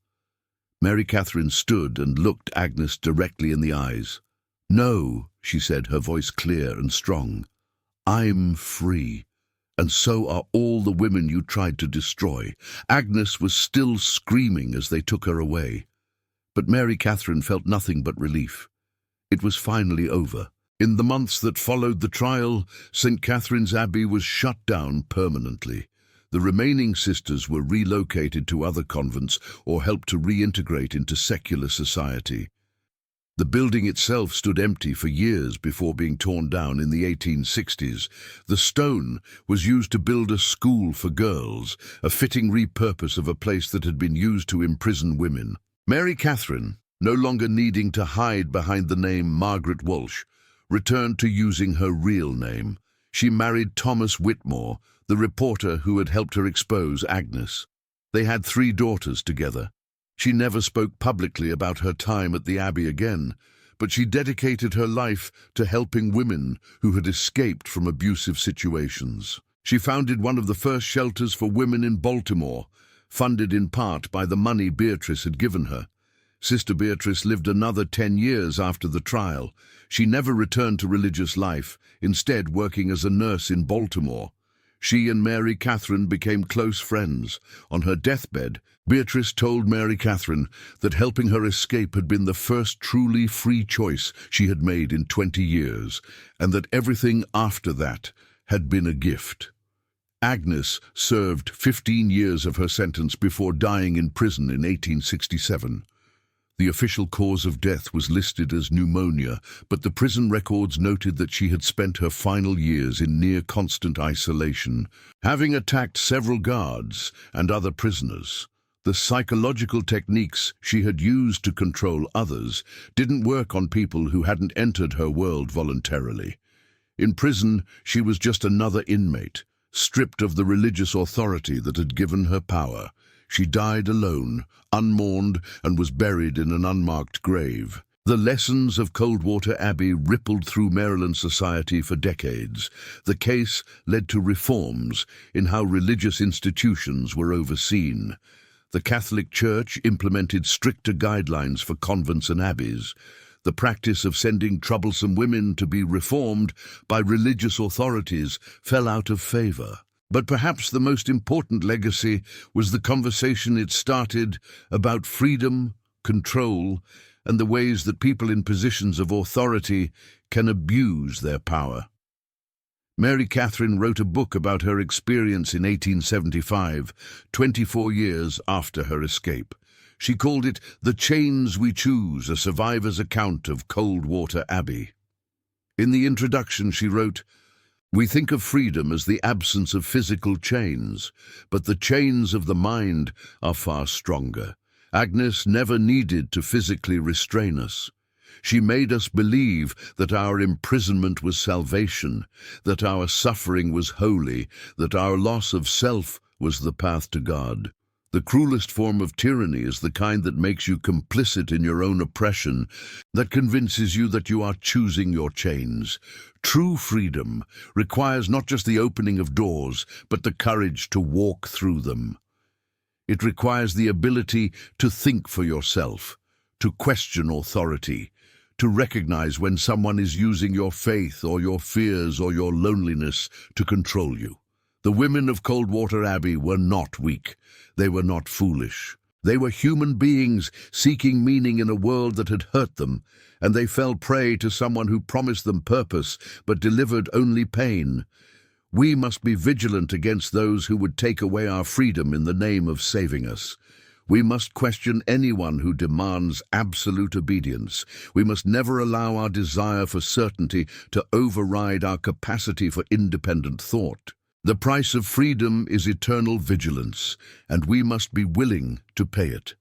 Mary Catherine stood and looked Agnes directly in the eyes. "No," she said, her voice clear and strong. "I'm free, and so are all the women you tried to destroy." Agnes was still screaming as they took her away. But Mary Catherine felt nothing but relief. It was finally over. In the months that followed the trial, St. Catherine's Abbey was shut down permanently. The remaining sisters were relocated to other convents or helped to reintegrate into secular society. The building itself stood empty for years before being torn down in the 1860s. The stone was used to build a school for girls, a fitting repurpose of a place that had been used to imprison women. Mary Catherine, no longer needing to hide behind the name Margaret Walsh, returned to using her real name. She married Thomas Whitmore, the reporter who had helped her expose Agnes. They had 3 daughters together. She never spoke publicly about her time at the Abbey again, but she dedicated her life to helping women who had escaped from abusive situations. She founded one of the first shelters for women in Baltimore, funded in part by the money Beatrice had given her. Sister Beatrice lived another 10 years after the trial. She never returned to religious life, instead working as a nurse in Baltimore. She and Mary Catherine became close friends. On her deathbed, Beatrice told Mary Catherine that helping her escape had been the first truly free choice she had made in 20 years, and that everything after that had been a gift. Agnes served 15 years of her sentence before dying in prison in 1867. The official cause of death was listed as pneumonia, but the prison records noted that she had spent her final years in near-constant isolation, having attacked several guards and other prisoners. The psychological techniques she had used to control others didn't work on people who hadn't entered her world voluntarily. In prison, she was just another inmate, stripped of the religious authority that had given her power. She died alone, unmourned, and was buried in an unmarked grave. The lessons of Coldwater Abbey rippled through Maryland society for decades. The case led to reforms in how religious institutions were overseen. The Catholic Church implemented stricter guidelines for convents and abbeys. The practice of sending troublesome women to be reformed by religious authorities fell out of favor. But perhaps the most important legacy was the conversation it started about freedom, control, and the ways that people in positions of authority can abuse their power. Mary Catherine wrote a book about her experience in 1875, 24 years after her escape. She called it The Chains We Choose, a survivor's account of Coldwater Abbey. In the introduction she wrote, "We think of freedom as the absence of physical chains, but the chains of the mind are far stronger. Agnes never needed to physically restrain us. She made us believe that our imprisonment was salvation, that our suffering was holy, that our loss of self was the path to God. The cruelest form of tyranny is the kind that makes you complicit in your own oppression, that convinces you that you are choosing your chains. True freedom requires not just the opening of doors, but the courage to walk through them. It requires the ability to think for yourself, to question authority, to recognize when someone is using your faith or your fears or your loneliness to control you. The women of Coldwater Abbey were not weak. They were not foolish. They were human beings seeking meaning in a world that had hurt them, and they fell prey to someone who promised them purpose but delivered only pain. We must be vigilant against those who would take away our freedom in the name of saving us. We must question anyone who demands absolute obedience. We must never allow our desire for certainty to override our capacity for independent thought. The price of freedom is eternal vigilance, and we must be willing to pay it.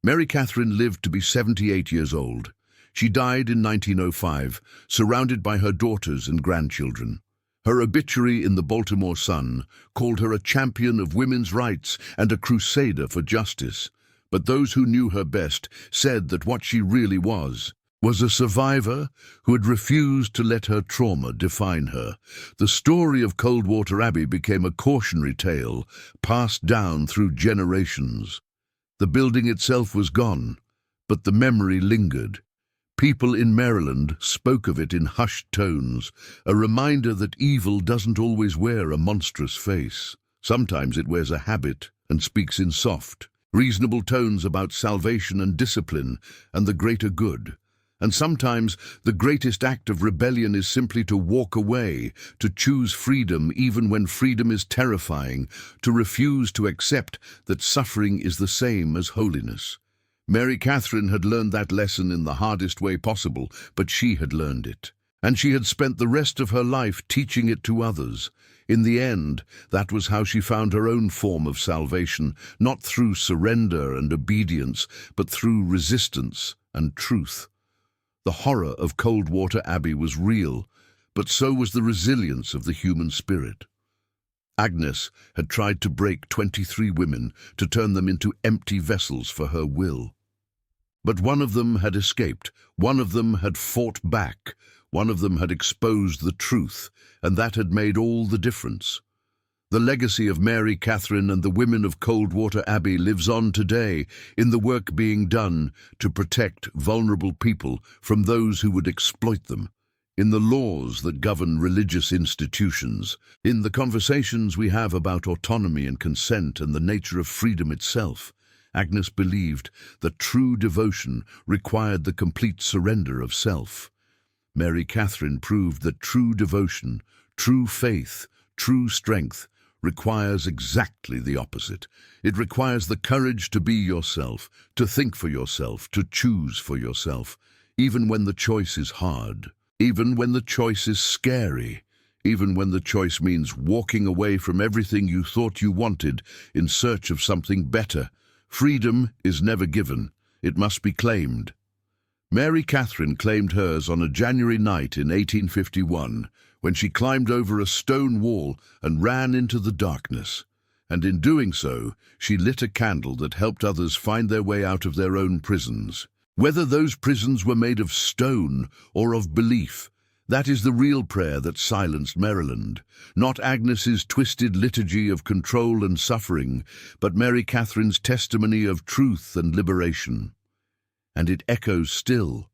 Mary Catherine lived to be 78 years old. She died in 1905, surrounded by her daughters and grandchildren. Her obituary in the Baltimore Sun called her a champion of women's rights and a crusader for justice. But those who knew her best said that what she really was a survivor who had refused to let her trauma define her. The story of Coldwater Abbey became a cautionary tale passed down through generations. The building itself was gone, but the memory lingered. People in Maryland spoke of it in hushed tones, a reminder that evil doesn't always wear a monstrous face. Sometimes it wears a habit and speaks in soft, reasonable tones about salvation and discipline and the greater good. And sometimes the greatest act of rebellion is simply to walk away, to choose freedom even when freedom is terrifying, to refuse to accept that suffering is the same as holiness. Mary Catherine had learned that lesson in the hardest way possible, but she had learned it. And she had spent the rest of her life teaching it to others. In the end, that was how she found her own form of salvation, not through surrender and obedience, but through resistance and truth. The horror of Coldwater Abbey was real, but so was the resilience of the human spirit. Agnes had tried to break 23 women to turn them into empty vessels for her will. But one of them had escaped, one of them had fought back, one of them had exposed the truth, and that had made all the difference. The legacy of Mary Catherine and the women of Coldwater Abbey lives on today in the work being done to protect vulnerable people from those who would exploit them, in the laws that govern religious institutions, in the conversations we have about autonomy and consent and the nature of freedom itself. Agnes believed that true devotion required the complete surrender of self. Mary Catherine proved that true devotion, true faith, true strength requires exactly the opposite. It requires the courage to be yourself, to think for yourself, to choose for yourself, even when the choice is hard, even when the choice is scary, even when the choice means walking away from everything you thought you wanted in search of something better. Freedom is never given, it must be claimed. Mary Catherine claimed hers on a January night in 1851, when she climbed over a stone wall and ran into the darkness. And in doing so, she lit a candle that helped others find their way out of their own prisons. Whether those prisons were made of stone or of belief, that is the real prayer that silenced Maryland. Not Agnes's twisted liturgy of control and suffering, but Mary Catherine's testimony of truth and liberation. And it echoes still.